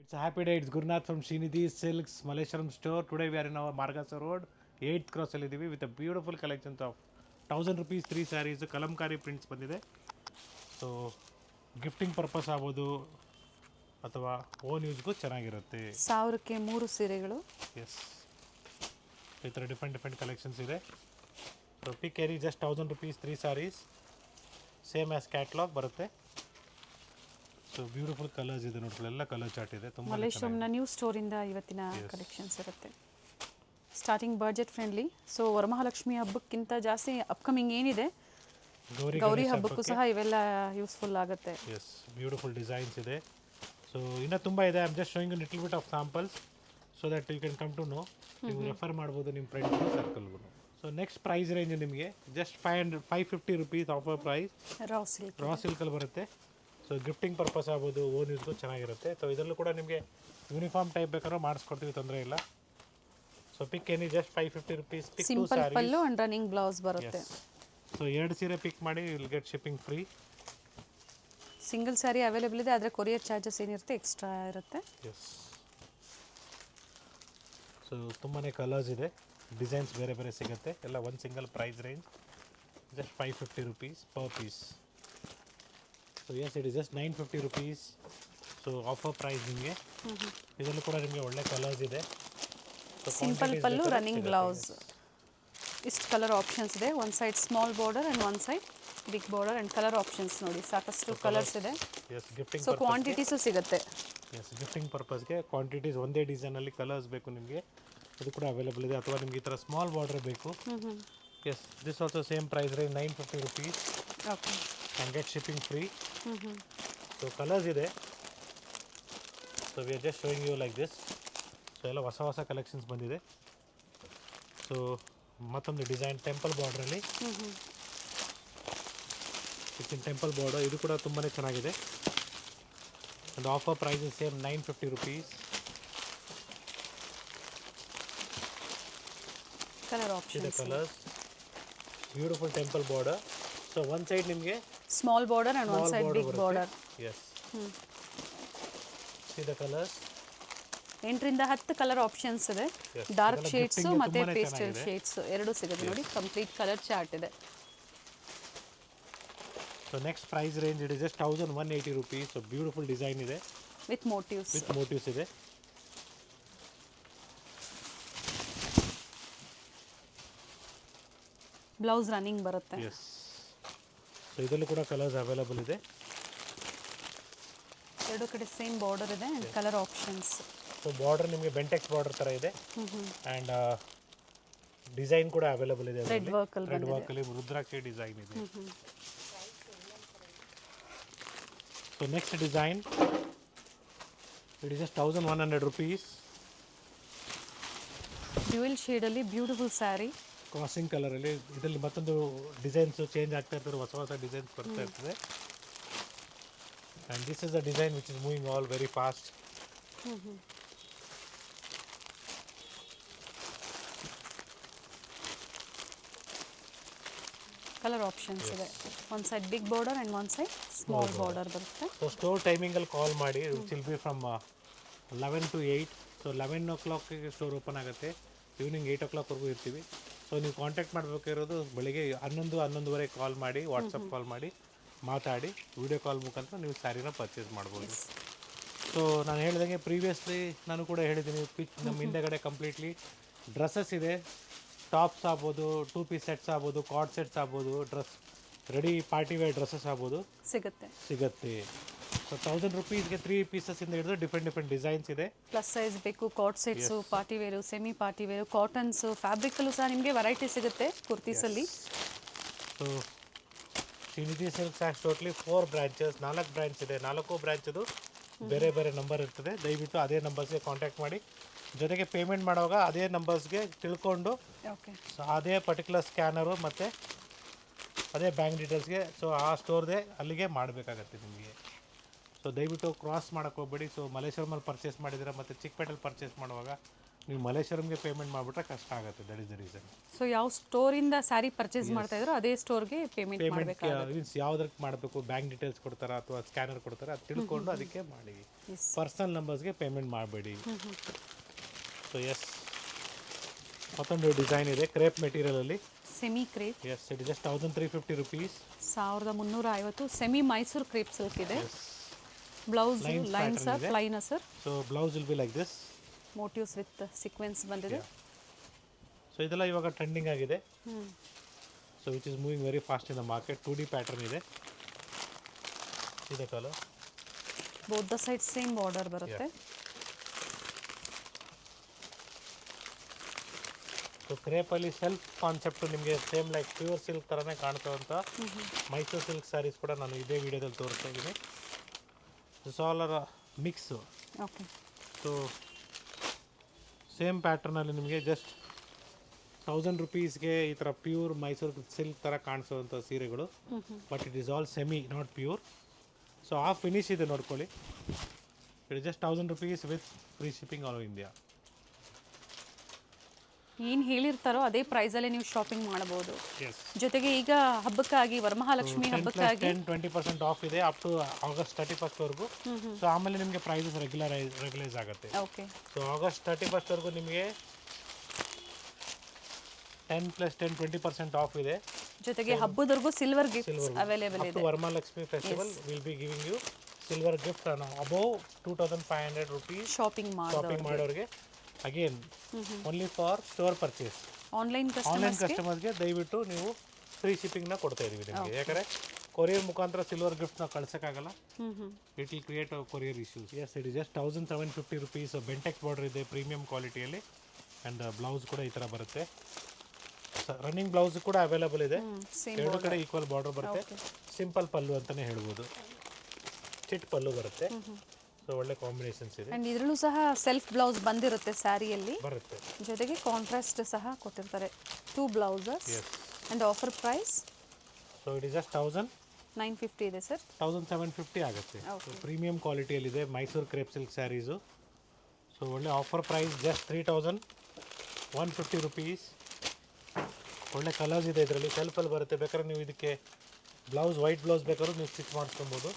It's a happy day. It's Gurnath from Srinidhi Silks Malleshwaram store. Today we are in our Margasa Road, 8th cross ಅಲ್ಲಿ with a beautiful collections of 1000 rupees 3 sarees Kalamkari prints ಬಂದಿದೆ. So gifting purpose ಆಗ್ಬೋದು ಅಥವಾ own ಯೂಸ್ಗೂ ಚೆನ್ನಾಗಿರುತ್ತೆ. 1000ಕ್ಕೆ 3 ಸೀರೆಗಳು. S, ಈ ಥರ different collections ಇದೆ. So pick any just 1000 rupees 3 sarees, same as catalogue ಬರುತ್ತೆ. ಸೊ ಬ್ಯೂಟಿಫುಲ್ ಕಲರ್ಸ್ ಇದೆ ನೋಡಿ, ಎಲ್ಲ ಕಲರ್ ಚಾರ್ಟ್ ಇದೆ. ತುಂಬ ಮಲ್ಲೇಶ್ವರಂನ ನ್ಯೂ ಸ್ಟೋರಿಂದ ಇವತ್ತಿನ ಕಲೆಕ್ಷನ್ಸ್ ಇರುತ್ತೆ. Starting budget friendly. So Varamahalakshmi ಹಬ್ಬಕ್ಕಿಂತ ಜಾಸ್ತಿ ಅಪ್ಕಮಿಂಗ್ ಏನಿದೆ ಗೌರಿ ಹಬ್ಬಕ್ಕೂ ಸಹ ಇವೆಲ್ಲ ಯೂಸ್ಫುಲ್ ಆಗುತ್ತೆ. ಎಸ್, ಬ್ಯೂಟಿಫುಲ್ ಡಿಸೈನ್ಸ್ ಇದೆ. ಸೊ ಇನ್ನೂ ತುಂಬ ಇದೆ. I am just showing little bit of samples so that you can come to know. ನೀವು ರೆಫರ್ ಮಾಡ್ಬೋದು ನಿಮ್ಮ ಫ್ರೆಂಡ್ಸ್ಗೂ ಸರ್ಕಲ್ಗೂ. ಸೊ ನೆಕ್ಸ್ಟ್ ಪ್ರೈಸ್ ರೇಂಜ್ ನಿಮಗೆ just 550 rupees offer price. Raw ಸಿಲ್ಕಲ್ಲಿ ಬರುತ್ತೆ. ಸೊ ಗಿಫ್ಟಿಂಗ್ ಪರ್ಪಸ್ ಆಗ್ಬೋದು, ಓನ್ ಯೂಸ್ಗೂ ಚೆನ್ನಾಗಿರುತ್ತೆ. ಸೊ ಇದರಲ್ಲೂ ಕೂಡ ನಿಮಗೆ ಯೂನಿಫಾರ್ಮ್ ಟೈಪ್ ಬೇಕಾದ್ರೂ ಮಾಡಿಸ್ಕೊಡ್ತೀವಿ, ತೊಂದರೆ ಇಲ್ಲ. So pick any just 550 rupees. Simple pallu and running blouse ಬರುತ್ತೆ. ಸೊ 2 ಸೀರೆ ಪಿಕ್ ಮಾಡಿ, will get shipping free. Single sari available ಇದೆ, ಆದರೆ ಕೊರಿಯರ್ ಚಾರ್ಜಸ್ ಏನಿರುತ್ತೆ ಎಕ್ಸ್ಟ್ರಾ ಇರುತ್ತೆ. ಎಸ್. ಸೊ ತುಂಬಾ ಕಲರ್ಸ್ ಇದೆ, ಡಿಸೈನ್ಸ್ ಬೇರೆ ಬೇರೆ ಸಿಗುತ್ತೆ. ಎಲ್ಲ ಒಂದು single price range just 550 rupees per piece. So yes, it is just 950 rupees. So offer price ನಿಮಗೆ. ಇದರಲ್ಲೂ ಕೂಡ ನಿಮಗೆ ಒಳ್ಳೆ ಕಲರ್ಸ್ ಇದೆ. Simple pallu running blouse. ಇಷ್ಟು ಕಲರ್ ಆಪ್ಷನ್ಸ್ ಇದೆ. One side small border and one side big border and colour options ನೋಡಿ, ಸಾಕಷ್ಟು ಕಲರ್ಸ್ ಇದೆ. Yes, gifting. ಸೊ ಕ್ವಾಂಟಿಟೀಸು ಸಿಗುತ್ತೆ. ಎಸ್, ಗಿಫ್ಟಿಂಗ್ ಪರ್ಪಸ್ಗೆ ಕ್ವಾಂಟಿಟೀಸ್ ಒಂದೇ ಡಿಸೈನಲ್ಲಿ ಕಲರ್ಸ್ ಬೇಕು ನಿಮಗೆ, ಅದು ಕೂಡ ಅವೈಲೇಬಲ್ ಇದೆ. ಅಥವಾ ನಿಮಗೆ ಈ ಥರ ಸ್ಮಾಲ್ ಬಾರ್ಡರ್ ಬೇಕು. Yes, this also same price range 950 rupees. Okay, can get shipping free. So colours ಇದೆ. So we are just showing you like this. So ಎಲ್ಲ ಹೊಸ ಕಲೆಕ್ಷನ್ಸ್ ಬಂದಿದೆ. ಸೊ ಮತ್ತೊಂದು ಡಿಸೈನ್ ಟೆಂಪಲ್ ಬಾರ್ಡ್ರಲ್ಲಿ, ಟೆಂಪಲ್ ಬಾರ್ಡರ್, ಇದು ಕೂಡ ತುಂಬಾ ಚೆನ್ನಾಗಿದೆ. ಒಂದು offer price same 950 rupees. Colour options, colours, beautiful temple border. So one side ನಿಮಗೆ small border and one side big border. S, see the colours. 8ರಿಂದ 10 ಕಲರ್ ಆಪ್ಷನ್ಸ್ ಇದೆ. ಡಾರ್ಕ್ ಶೇಡ್ಸು ಮತ್ತು ಪೇಸ್ಟಲ್ ಶೇಡ್ಸ್ ಎರಡೂ ಸಿಗುತ್ತೆ ನೋಡಿ. ಕಂಪ್ಲೀಟ್ ಕಲರ್ ಚಾರ್ಟ್ ಇದೆ. So next price range it is just 1180 rupees. So beautiful design ಇದೆ with motifs ಇದೆ. Blouse running ಬರುತ್ತೆ. ಎಸ್, ಸೊ ಇದರಲ್ಲೂ ಕೂಡ ಕಲರ್ಸ್ ಅವೈಲೇಬಲ್ ಇದೆ. ಎರಡು ಕಡೆ ಸೇಮ್ ಬಾರ್ಡರ್ ಇದೆ and colour options. So border ನಿಮಗೆ ಬೆಂಟೆಕ್ಸ್ ಬಾರ್ಡರ್ ಥರ ಇದೆ ಆ್ಯಂಡ್ ಡಿಸೈನ್ ಕೂಡ ಅವೈಲೇಬಲ್ ಇದೆ. ರೆಡ್ ವರ್ಕಲ್ಲಿ ರುದ್ರಾಕ್ಷಿ ಡಿಸೈನ್ ಇದೆ. So next design it is just 1100 rupees. Dual ಶೇಡಲ್ಲಿ ಬ್ಯೂಟಿಫುಲ್ ಸ್ಯಾರಿ, ಕ್ರಾಸಿಂಗ್ ಕಲರಲ್ಲಿ. ಇದರಲ್ಲಿ ಮತ್ತೊಂದು ಡಿಸೈನ್ಸ್ ಚೇಂಜ್ ಆಗ್ತಾ ಇರ್ತದೆ, ಹೊಸ ಡಿಸೈನ್ಸ್ ಬರ್ತಾ ಇರ್ತದೆ. And this is the design which is moving all very fast. Colour options ಇದೆ. One side big border and one side small border ಬರುತ್ತೆ. ಸೊ ಸ್ಟೋರ್ ಟೈಮಿಂಗಲ್ಲಿ ಕಾಲ್ ಮಾಡಿ, which will be from 11 to 8. So 11 o'clock store open ಆಗುತ್ತೆ, evening 8 o'clock ಇರ್ತೀವಿ. So ನೀವು contact ಮಾಡಬೇಕಿರೋದು ಬೆಳಿಗ್ಗೆ 11-11:30 ಕಾಲ್ ಮಾಡಿ, WhatsApp ಕಾಲ್ ಮಾಡಿ ಮಾತಾಡಿ, ವಿಡಿಯೋ ಕಾಲ್ ಮುಖಾಂತರ ನೀವು ಸ್ಯಾರಿನ ಪರ್ಚೇಸ್ ಮಾಡ್ಬೋದು. ಸೊ ನಾನು ಹೇಳಿದಂಗೆ ಪ್ರೀವಿಯಸ್ಲಿ ನಾನು ಕೂಡ ಹೇಳಿದ್ದೀನಿ, ನಮ್ಮ ಹಿಂದೆಗಡೆ ಕಂಪ್ಲೀಟ್ಲಿ ಡ್ರೆಸ್ಸಸ್ ಇದೆ. ಟಾಪ್ಸ್ ಆಗ್ಬೋದು, 2 piece ಸೆಟ್ಸ್ ಆಗ್ಬೋದು, ಕಾರ್ಡ್ ಸೆಟ್ಸ್ ಆಗ್ಬೋದು, dress ready party wear dresses ಆಗ್ಬೋದು ಸಿಗುತ್ತೆ. ಸೊ 1000 rupeesಗೆ 3 pieces ಇಂದ ಹಿಡಿದು ಡಿಫ್ರೆಂಟ್ ಡಿಸೈನ್ಸ್ ಇದೆ. ಪ್ಲಸ್ ಸೈಜ್ ಬೇಕು, cord sets, party wear, semi party wear, cottons, ಫ್ಯಾಬ್ರಿಕಲ್ಲೂ ಸಹ ನಿಮಗೆ ವೆರೈಟಿ ಸಿಗುತ್ತೆ ಕುರ್ತೀಸಲ್ಲಿ. So Srinidhi silks and totally 4 branches, 4 branch ಇದೆ. 4 ಬ್ರಾಂಚದು ಬೇರೆ ಬೇರೆ ನಂಬರ್ ಇರ್ತದೆ. ದಯವಿಟ್ಟು ಅದೇ ನಂಬರ್ಸ್ಗೆ ಕಾಂಟ್ಯಾಕ್ಟ್ ಮಾಡಿ. ಜೊತೆಗೆ ಪೇಮೆಂಟ್ ಮಾಡುವಾಗ ಅದೇ ನಂಬರ್ಸ್ಗೆ ತಿಳ್ಕೊಂಡು, ಸೊ ಅದೇ ಪರ್ಟಿಕ್ಯುಲರ್ ಸ್ಕ್ಯಾನರು ಮತ್ತು ಅದೇ ಬ್ಯಾಂಕ್ ಡೀಟೇಲ್ಸ್ಗೆ, ಸೊ ಆ ಸ್ಟೋರ್ದೇ ಅಲ್ಲಿಗೆ ಮಾಡಬೇಕಾಗತ್ತೆ ನಿಮಗೆ. ಸೊ ದಯವಿಟ್ಟು ಕ್ರಾಸ್ ಮಾಡೋಕ್ಕೆ ಹೋಗ್ಬೇಡಿ. ಸೊ ಮಲ್ಲೇಶ್ವರಮಲ್ಲಿ ಪರ್ಚೇಸ್ ಮಾಡಿದರೆ ಮತ್ತು ಚಿಕ್ಕಪೇಟೆಲ್ಲಿ ಪರ್ಚೇಸ್ ಮಾಡುವಾಗ ನೀವು ಮಲೇಶ್ವರಂಗೆ ಪೇಮೆಂಟ್ ಮಾಡಿಬಿಟ್ರೆ ಕಷ್ಟ ಆಗುತ್ತೆ, that is the reason. So ಯಾವ ಸ್ಟೋರಿಂದ ಸ್ಯಾರಿ ಪರ್ಚೇಸ್ ಮಾಡ್ತಾ ಇದ್ರು ಅದೇ ಸ್ಟೋರ್ಗೆ ಪೇಮೆಂಟ್ ಪೇಮೆಂಟ್ ಮಾಡಬೇಕಾಗುತ್ತೆ. ಮೀನ್ಸ್ ಯಾವ್ದಕ್ಕೆ ಮಾಡಬೇಕು, ಬ್ಯಾಂಕ್ ಡೀಟೇಲ್ಸ್ ಕೊಡ್ತಾರಾ ಅಥವಾ ಸ್ಕ್ಯಾನರ್ ಕೊಡ್ತಾರಾ ಅದು ತಿಳ್ಕೊಂಡು ಅದಕ್ಕೆ ಮಾಡಿ. ಪರ್ಸನಲ್ ನಂಬರ್ಸ್ಗೆ ಪೇಮೆಂಟ್ ಮಾಡಬೇಡಿ. ಸೊ ಎಸ್, ಮತ್ತೊಂದು ಡಿಸೈನ್ ಇದೆ ಕ್ರೇಪ್ ಮೆಟೀರಿಯಲಲ್ಲಿ. Semi crepe. Yes, it just 1350 rupees. 1350. Semi Mysore crepe silk ಇದೆ. Blouse lines plain sir. So blouse will be like this. Motifs with sequins ಬಂದಿದೆ. ಸೊ ಇದೆಲ್ಲ ಇವಾಗ ಟ್ರೆಂಡಿಂಗ್ ಆಗಿದೆ. So which is moving very fast in the market. 2D pattern ಇದೆ. ಇದೆ colour. Both the side same border ಬರುತ್ತೆ. So ಕ್ರೇಪಲ್ಲಿ self concept ನಿಮಗೆ same like pure silk ಥರನೇ ಕಾಣ್ತದಂಥ ಮೈಸೂರು ಸಿಲ್ಕ್ ಸ್ಯಾರೀಸ್ ಕೂಡ ನಾನು ಇದೇ ವಿಡಿಯೋದಲ್ಲಿ ತೋರಿಸ್ತಾ ಇದ್ದೀನಿ. This all are mix. Okay. So same ಪ್ಯಾಟ್ರನಲ್ಲಿ ನಿಮಗೆ ಜಸ್ಟ್ 1000 ರುಪೀಸ್ಗೆ ಈ ಥರ ಪ್ಯೂರ್ ಮೈಸೂರು ಸಿಲ್ಕ್ ಥರ ಕಾಣಿಸೋವಂಥ ಸೀರೆಗಳು. But it is all semi, not pure. So ಆ ಫಿನಿಶ್ ಇದೆ ನೋಡ್ಕೊಳ್ಳಿ. It is just 1000 rupees with free shipping all over India. ಏನು ಹೇಳಿರ್ತಾರೋ ಅದೇ ಪ್ರೈಸಲ್ಲೇ ನೀವು ಶಾಪಿಂಗ್ ಮಾಡಬಹುದು. ಎಸ್. ಜೊತೆಗೆ ಈಗ ಹಬ್ಬಕ್ಕಾಗಿ ವರಮಹಾಲಕ್ಷ್ಮಿ ಹಬ್ಬಕ್ಕಾಗಿ 10-20% ಆಫ್ ಇದೆ ಅಪ್ ಟು August 31st ವರೆಗೂ. ಸೊ ಆಮೇಲೆ ನಿಮಗೆ ಪ್ರೈಸಸ್ ರೆಗ್ಯುಲೈಸ್ ಆಗುತ್ತೆ. ಓಕೆ. ಸೊ August 31st ವರೆಗೂ ನಿಮಗೆ 10+10 20% ಆಫ್ ಇದೆ. ಜೊತೆಗೆ ಹಬ್ಬದವರೆಗೂ ಸಿಲ್ವರ್ ಗಿಫ್ಟ್ಸ್ ಅವೈಲೇಬಲ್ ಇದೆ. Varamahalakshmi festival will be giving you silver gift above 2500 rupees shopping ಮಾಡೋರಿಗೆ. Again only for store purchase. Online ಕಸ್ಟಮರ್ಸ್ಗೆ ದಯವಿಟ್ಟು ನೀವು ಫ್ರೀ ಶಿಪ್ಪಿಂಗ್ನ ಕೊಡ್ತಾ ಇದ್ದೀವಿ ನಿಮಗೆ. ಯಾಕಂದರೆ ಕೊರಿಯರ್ ಮುಖಾಂತರ ಸಿಲ್ವರ್ ಗಿಫ್ಟ್ನ ಕಳ್ಸೋಕ್ಕಾಗಲ್ಲ. It will create courier issues. Yes, it is just 1750 rupees. Bentex border ಇದೆ ಪ್ರೀಮಿಯಂ ಕ್ವಾಲಿಟಿಯಲ್ಲಿ. ಆ್ಯಂಡ್ ಬ್ಲೌಸ್ ಕೂಡ ಈ ಥರ ಬರುತ್ತೆ. ರನ್ನಿಂಗ್ ಬ್ಲೌಸ್ ಕೂಡ ಅವೈಲೇಬಲ್ ಇದೆ. ಎರಡು ಕಡೆ ಈಕ್ವಲ್ ಬಾರ್ಡರ್ ಬರುತ್ತೆ. ಸಿಂಪಲ್ ಪಲ್ಲು ಅಂತಲೇ ಹೇಳ್ಬೋದು. ಚಿಟ್ ಪಲ್ಲು ಬರುತ್ತೆ. ಸೊ ಒಳ್ಳೆ ಕಾಂಬಿನೇಷನ್ಸ್ ಇದೆ. ಅಂಡ್ ಇದರಲ್ಲೂ ಸಹ ಸೆಲ್ಫ್ ಬ್ಲೌಸ್ ಬಂದಿರುತ್ತೆ ಸ್ಯಾರಿಯಲ್ಲಿ. ಬರುತ್ತೆ. ಜೊತೆಗೆ ಕಾಂಟ್ರಾಸ್ಟ್ ಸಹ ಕೊಟ್ಟಿರ್ತಾರೆ. 2 blouses. And offer price. So it is just 950 ಇದೆ ಸರ್. 1750 ಆಗುತ್ತೆ. ಪ್ರೀಮಿಯಂ ಕ್ವಾಲಿಟಿಯಲ್ಲಿದೆ Mysore crepe silk sarees. So ಒಳ್ಳೆ ಆಫರ್ ಪ್ರೈಸ್ ಜಸ್ಟ್ 3150 ರುಪೀಸ್. ಒಳ್ಳೆ ಕಲರ್ಸ್ ಇದೆ ಇದರಲ್ಲಿ. ಸೆಲ್ಫಲ್ಲಿ ಬರುತ್ತೆ. ಬೇಕಾದ್ರೆ ನೀವು ಇದಕ್ಕೆ ಬ್ಲೌಸ್ ವೈಟ್ ಬ್ಲೌಸ್ ಬೇಕಾದ್ರೂ ನೀವು ಸ್ಟಿಚ್ ಮಾಡಿಸ್ಕೊಬೋದು.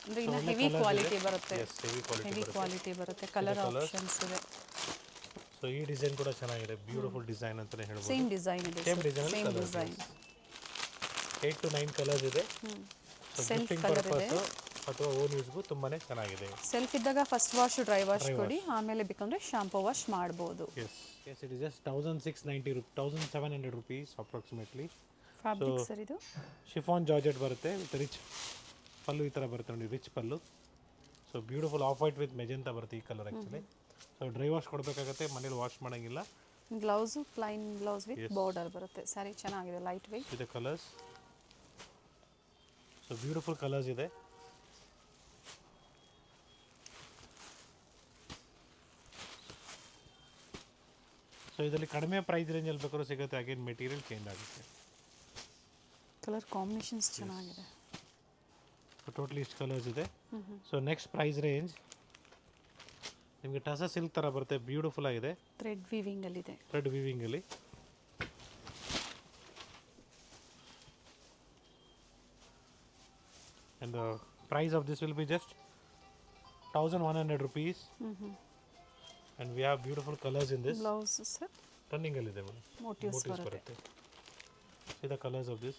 ಅಂದ್ರೆ ಇನ್ನು ಹೆವಿ ಕ್ವಾಲಿಟಿ ಬರುತ್ತೆ. ಹೆವಿ ಕ್ವಾಲಿಟಿ ಬರುತ್ತೆ. ಕಲರ್ ಆಪ್ಷನ್ಸ್ ಇದೆ. ಸೊ ಈ ಡಿಸೈನ್ ಕೂಡ ಚೆನ್ನಾಗಿದೆ. ಬ್ಯೂಟಿಫುಲ್ ಡಿಸೈನ್ ಅಂತಾನೆ ಹೇಳ್ಬೋದು. ಸೇಮ್ ಡಿಸೈನ್ ಇದೆ. ಸೇಮ್ ಡಿಸೈನ್ 8 to 9 ಕಲರ್ಸ್ ಇದೆ. ಸೆಲ್ಫ್ ಕಲರ್ ಇದೆ ಅಥವಾ ಓನ್ ಯೂಸ್ಗೂ ತುಂಬಾನೇ ಚೆನ್ನಾಗಿದೆ. ಸೆಲ್ಫ್ ಇದ್ದಾಗ ಫಸ್ಟ್ ವಾಶ್ ಡ್ರೈ ವಾಶ್ ಕೊಡಿ, ಆಮೇಲೆ ಬೇಕಂದ್ರೆ ಶಾಂಪೂ ವಾಶ್ ಮಾಡಬಹುದು. Yes yes, it is just 1700 rupees approximately. Fabric sir ಇದು ಶಿಫಾನ್ ಜಾರ್ಜೆಟ್ ಬರುತ್ತೆ ವಿತ್ ರಿಚ್ ಪಲ್ಲು. ಈ ಥರ ಬರುತ್ತೆ ನೋಡಿ, rich pallu. So beautiful off white with magenta ಬರುತ್ತೆ ಈ colour actually. So dry wash ಕೊಡಬೇಕಾಗತ್ತೆ, ಮನೇಲಿ ವಾಶ್ ಮಾಡೋಂಗಿಲ್ಲ. Blouse plain blouse with border ಬರುತ್ತೆ. ಸ್ಯಾರಿ ಚೆನ್ನಾಗಿದೆ, ಲೈಟ್ ವೆಯ್ಟ್ ಇದೆ ಕಲರ್ಸ್. ಸೊ ಬ್ಯೂಟಿಫುಲ್ ಕಲರ್ಸ್ ಇದೆ. ಸೊ ಇದರಲ್ಲಿ ಕಡಿಮೆ ಪ್ರೈಸ್ ರೇಂಜಲ್ಲಿ ಬೇಕಾದ್ರೂ ಸಿಗುತ್ತೆ. ಅಗೇನ್ ಮೆಟೀರಿಯಲ್ ಚೇಂಜ್ ಆಗುತ್ತೆ. ಕಲರ್ ಕಾಂಬಿನೇಷನ್ಸ್ ಚೆನ್ನಾಗಿದೆ. ಸೊ ಟೋಟಲಿ ಇಷ್ಟು ಕಲರ್ಸ್ ಇದೆ. ಸೊ ನೆಕ್ಸ್ಟ್ ಪ್ರೈಸ್ ರೇಂಜ್ ನಿಮಗೆ ಟಸ ಸಿಲ್ಕ್ ಥರ ಬರುತ್ತೆ. ಬ್ಯೂಟಿಫುಲ್ ಆಗಿದೆ. ಥ್ರೆಡ್ ವೀವಿಂಗಲ್ಲಿದೆ. ಥ್ರೆಡ್ ವೀವಿಂಗಲ್ಲಿ and the price of this will be just 1100 rupees. And we have beautiful colors in this. Blouse sir Running alide motifs barutte. See the colors of this.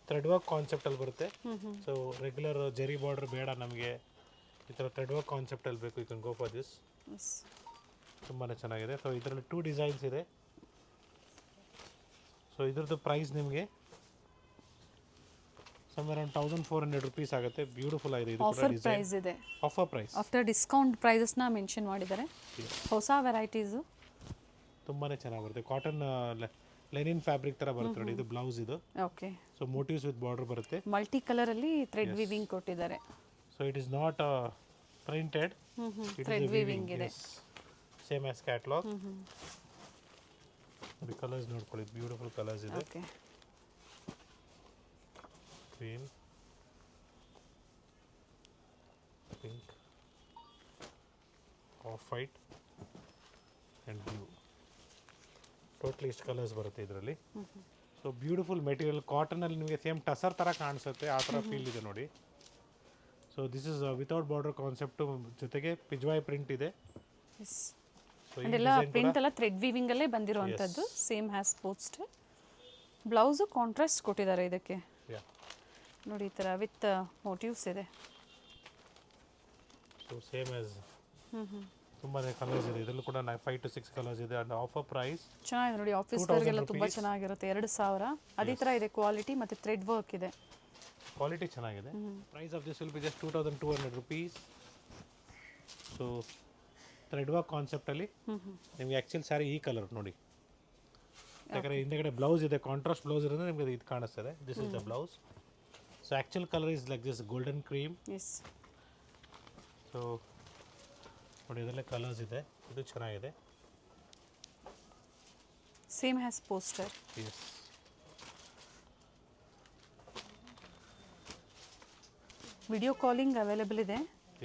Thread work concept ಅಲ್ಲಿ ಬರುತ್ತೆ. So regular ಜರಿ border ಬೇಡ ನಮಗೆ, ಈ ಥರ thread work concept ಅಲ್ಲಿ ಬೇಕು. You can go for this. ತುಂಬಾ ಚೆನ್ನಾಗಿದೆ. ಸೊ ಇದರಲ್ಲಿ 2 ಡಿಸೈನ್ಸ್ ಇದೆ. ಸೊ ಇದ್ರದ್ದು ಪ್ರೈಸ್ ನಿಮಗೆ somewhere around 1400 rupees ಆಗುತ್ತೆ. ಬ್ಯೂಟಿಫುಲ್ ಆಗಿದೆ. ಇದು ಕೂಡ ಡಿಸೈನ್ ಪ್ರೈಸ್ ಇದೆ. Offer price after discount prices ನ ಮೆನ್ಷನ್ ಮಾಡಿದ್ದಾರೆ. ಹೊಸ ವೆರೈಟೀಸ್ ತುಂಬಾನೇ ಚೆನ್ನಾಗಿ ಬರುತ್ತೆ. ಕಾಟನ್ ಲೆನಿನ್ ಫ್ಯಾಬ್ರಿಕ್ ತರ ಬರುತ್ತೆ ನೋಡಿ. ಇದು ಬ್ಲೌಸ್ ಇದು. Okay. So motifs with border ಬರುತ್ತೆ. ಮಲ್ಟಿ ಕಲರ್ ಅಲ್ಲಿ ಥ್ರೆಡ್ ವೀವಿಂಗ್ ಕೊಟ್ಟಿದ್ದಾರೆ. So it is not printed. Thread weaving ಇದೆ. Same as catalogue. ಈ ಕಲರ್ಸ್ ನೋಡ್ಕೊಳ್ಳಿ, ಬ್ಯೂಟಿಫುಲ್ ಕಲರ್ಸ್ ಇದೆ. Okay. Green, pink, off-white, totally ಇಷ್ಟು ಕಲರ್ಸ್ ಬರುತ್ತೆ ಇದರಲ್ಲಿ. ಸೊ ಬ್ಯೂಟಿಫುಲ್ ಮೆಟೀರಿಯಲ್, ಕಾಟನಲ್ಲಿ ನಿಮಗೆ ಸೇಮ್ ಟಸರ್ ಥರ ಕಾಣಿಸುತ್ತೆ, ಆ ಥರ ಫೀಲ್ ಇದೆ ನೋಡಿ. So this is without border concept, ಜೊತೆಗೆ ಪಿಜ್ವಾಯ್ ಪ್ರಿಂಟ್ ಇದೆ. ಎಸ್ ಸೊ ಈ ಅಂಡ್ ಎಲ್ಲ ಪ್ರಿಂಟ್ ಎಲ್ಲ ಥ್ರೆಡ್ ವೀವಿಂಗಲ್ಲೇ ಬಂದಿರುವಂಥದ್ದು, same has post. Blouse contrast ಕೊಟ್ಟಿದ್ದಾರೆ ಇದಕ್ಕೆ ನೋಡಿ, ಈ ಥರ ವಿತ್ ಮೋಟಿವ್ಸ್ ಇದೆ. ಸೊ ಸೇಮ್ ಆಸ್ ತುಂಬಾ ಕಲರ್ಸ್ ಇದೆ ಇದರಲ್ಲೂ ಕೂಡ 5 to 6 ಕಲರ್ಸ್ ಇದೆ. ಅಂಡ್ ಆಫರ್ ಪ್ರೈಸ್ ಚೆನ್ನಾಗಿದೆ ನೋಡಿ, ಆಫೀಸ್ ವೇರ್ಗೆಲ್ಲ ತುಂಬ ಚೆನ್ನಾಗಿರುತ್ತೆ. 2000 ಅದೇ ಥರ ಇದೆ ಕ್ವಾಲಿಟಿ, ಮತ್ತು ಥ್ರೆಡ್ ವರ್ಕ್ ಇದೆ, ಕ್ವಾಲಿಟಿ ಚೆನ್ನಾಗಿದೆ. Price of this will be just 2200 rupees. So thread work ಕಾನ್ಸೆಪ್ಟಲ್ಲಿ ನಿಮಗೆ ಆ್ಯಕ್ಚುಲ್ ಸ್ಯಾರಿ ಈ ಕಲರ್ ನೋಡಿ, ಯಾಕಂದರೆ ಹಿಂದೆಗಡೆ ಬ್ಲೌಸ್ ಇದೆ, ಕಾಂಟ್ರಾಸ್ಟ್ ಬ್ಲೌಸ್ ಇರೋದ್ರೆ ನಿಮಗೆ ಇದು ಕಾಣಿಸ್ತದೆ. This is the blouse. So actual colour is like this golden cream. Yes so ನೋಡಿ ಇದರಲ್ಲೇ ಕಲರ್ಸ್ ಇದೆ, ಇದು ಚೆನ್ನಾಗಿದೆ. Same has poster. Yes video calling available ಇದೆ.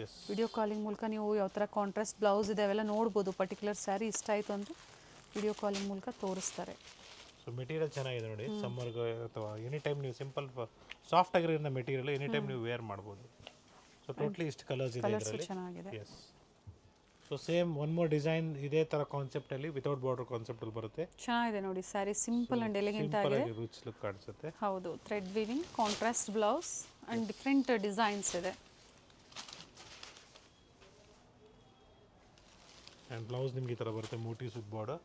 ಎಸ್ ವಿಡಿಯೋ ಕಾಲಿಂಗ್ ಮೂಲಕ ನೀವು ಯಾವ ಥರ ಕಾಂಟ್ರಾಸ್ಟ್ ಬ್ಲೌಸ್ ಇದೆ ಅವೆಲ್ಲ ನೋಡ್ಬೋದು. ಪರ್ಟಿಕ್ಯುಲರ್ ಸ್ಯಾರಿ ಇಷ್ಟ ಆಯಿತು ಅಂದರೆ ವಿಡಿಯೋ ಕಾಲಿಂಗ್ ಮೂಲಕ ತೋರಿಸ್ತಾರೆ. ಸೊ ಮೆಟೀರಿಯಲ್ ಚೆನ್ನಾಗಿದೆ ನೋಡಿ, ಸಮ್ಮರ್ಗೆ ಅಥವಾ ಎನಿ ಟೈಮ್ ನೀವು ಸಿಂಪಲ್ ಸಾಫ್ಟ್ ಆಗಿರೋ ಮೆಟೀರಿಯಲ್ ಎನಿ ಟೈಮ್ ನೀವು ವೇರ್ ಮಾಡ್ಬೋದು. ಸೊ ಟೋಟ್ಲಿ ಇಷ್ಟು ಕಲರ್ಸ್ ಇದೆ ಇದರಲ್ಲಿ. ಚೆನ್ನಾಗಿದೆ. Yes so same one more design ಇದೇ ಥರ ಕಾನ್ಸೆಪ್ಟಲ್ಲಿ ವಿತೌಟ್ ಬಾರ್ಡರ್ ಕಾನ್ಸೆಪ್ಟಲ್ಲಿ ಬರುತ್ತೆ. ಚೆನ್ನಾಗಿದೆ ನೋಡಿ, sari simple and elegant simple ಆಗಿದೆ. ಆಗಿ ರಿಚ್ ಲುಕ್ ಕಾಣಿಸುತ್ತೆ. ಹೌದು, thread weaving, contrast blouse and different designs ಇದೆ. ಆ್ಯಂಡ್ ಬ್ಲೌಸ್ ನಿಮ್ಗೆ ಈ ಥರ ಬರುತ್ತೆ, ಮೋಟಿವ್ಸ್ ವಿತ್ ಬಾರ್ಡರ್.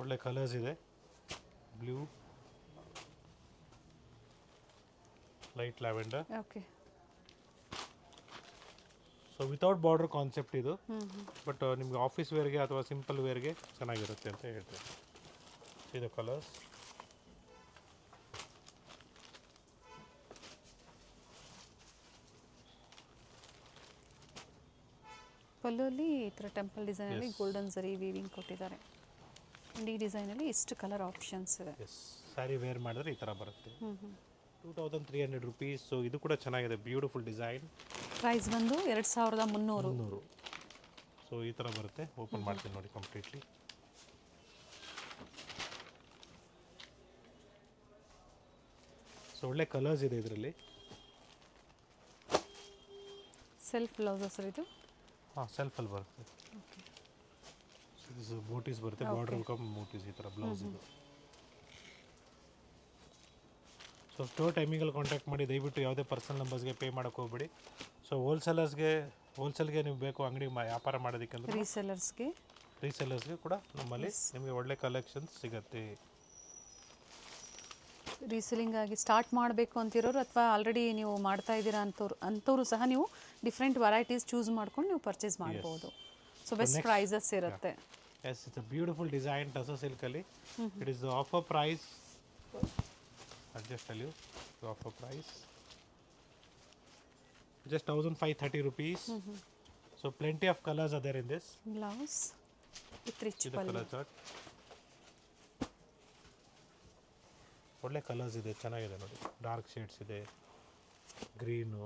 ಒಳ್ಳೆ ಕಲರ್ಸ್ ಇದೆ, blue, light lavender. Okay. So without border concept ಇದು, ಬಟ್ ನಿಮ್ಗೆ ಆಫೀಸ್ ವೇರ್ಗೆ ಅಥವಾ ಸಿಂಪಲ್ ವೇರ್ಗೆ ಚೆನ್ನಾಗಿರುತ್ತೆ ಅಂತ ಹೇಳ್ತೇನೆ. ಇದು ಕಲರ್ಸ್. ಪಲ್ಲುಲಿ ಈ ಥರ ಟೆಂಪಲ್ ಡಿಸೈನಲ್ಲಿ ಗೋಲ್ಡನ್ ಜರಿ ವೀವಿಂಗ್ ಕೊಟ್ಟಿದ್ದಾರೆ. ಆ್ಯಂಡ್ ಈ ಡಿಸೈನಲ್ಲಿ ಇಷ್ಟು ಕಲರ್ ಆಪ್ಷನ್ಸ್ ಇದೆ. ಎಸ್, ಸ್ಯಾರಿ ವೇರ್ ಮಾಡಿದ್ರೆ ಈ ಥರ ಬರುತ್ತೆ. 2300 rupees. ಸೊ ಇದು ಕೂಡ ಚೆನ್ನಾಗಿದೆ, ಬ್ಯೂಟಿಫುಲ್ ಡಿಸೈನ್. ಪ್ರೈಸ್ ಬಂದು 2300. ಸೊ ಈ ಥರ ಬರುತ್ತೆ. ಓಪನ್ ಮಾಡ್ತೀನಿ ನೋಡಿ ಕಂಪ್ಲೀಟ್ಲಿ. ಸೊ ಒಳ್ಳೆ ಕಲರ್ಸ್ ಇದೆ ಇದರಲ್ಲಿ. ಸೆಲ್ಫ್ ಬ್ಲೌಸ್ ಸರ್ ಇದು? ಹಾಂ, ಸೆಲ್ಫಲ್ಲಿ ಬರುತ್ತೆ. ಇದು ಮೋಟಿವ್ಸ್ ಬರುತ್ತೆ, ಬಾರ್ಡರ್ ಕಮ್ ಮೋಟಿವ್ಸ್ ಈ ಥರ ಬ್ಲೌಸ್ ಇದು. ಸೊ ಸ್ಟೋರ್ ಟೈಮಿಂಗಲ್ಲಿ ಕಾಂಟ್ಯಾಕ್ಟ್ ಮಾಡಿ, ದಯವಿಟ್ಟು ಯಾವುದೇ ಪರ್ಸನಲ್ ನಂಬರ್ಸ್ಗೆ ಪೇ ಮಾಡೋಕ್ಕೆ ಹೋಗ್ಬೇಡಿ. ಸೊ ಹೋಲ್ಸೇಲ್ಗೆ ನೀವು ಬೇಕು ಅಂಗಡಿ ವ್ಯಾಪಾರ ಮಾಡೋದಕ್ಕೆ ಅಂದರೆ ರೀಸೆಲ್ಲರ್ಸ್ಗೆ ಕೂಡ ನಮ್ಮಲ್ಲಿ ನಿಮಗೆ ಒಳ್ಳೆ ಕಲೆಕ್ಷನ್ಸ್ ಸಿಗುತ್ತೆ. ರೀಸೆಲಿಂಗ್ ಆಗಿ ಸ್ಟಾರ್ಟ್ ಮಾಡಬೇಕು ಅಂತಿರೋರು ಅಥವಾ ಆಲ್ರೆಡಿ ನೀವು ಮಾಡ್ತಾ ಇದ್ದೀರಾ ಅಂಥವ್ರು ಸಹ ನೀವು ಡಿಫ್ರೆಂಟ್ ವೆರೈಟೀಸ್ ಚೂಸ್ ಮಾಡ್ಕೊಂಡು ನೀವು ಪರ್ಚೇಸ್ ಮಾಡ್ಬೋದು. ಸೊ ಬೆಸ್ಟ್ ಪ್ರೈಸಸ್ ಇರುತ್ತೆ. Yes, it's a beautiful design tussar ಸಿಲ್ಕಲ್ಲಿ. It is the offer price. I'll just tell you the offer price. Just 1530 rupees. So plenty of colors are there in this. Blouse with rich pallu. Color chart. ಒಳ್ಳೆ colours ಇದೆ, ಚೆನ್ನಾಗಿದೆ ನೋಡಿ. Dark shades ಇದೆ, green,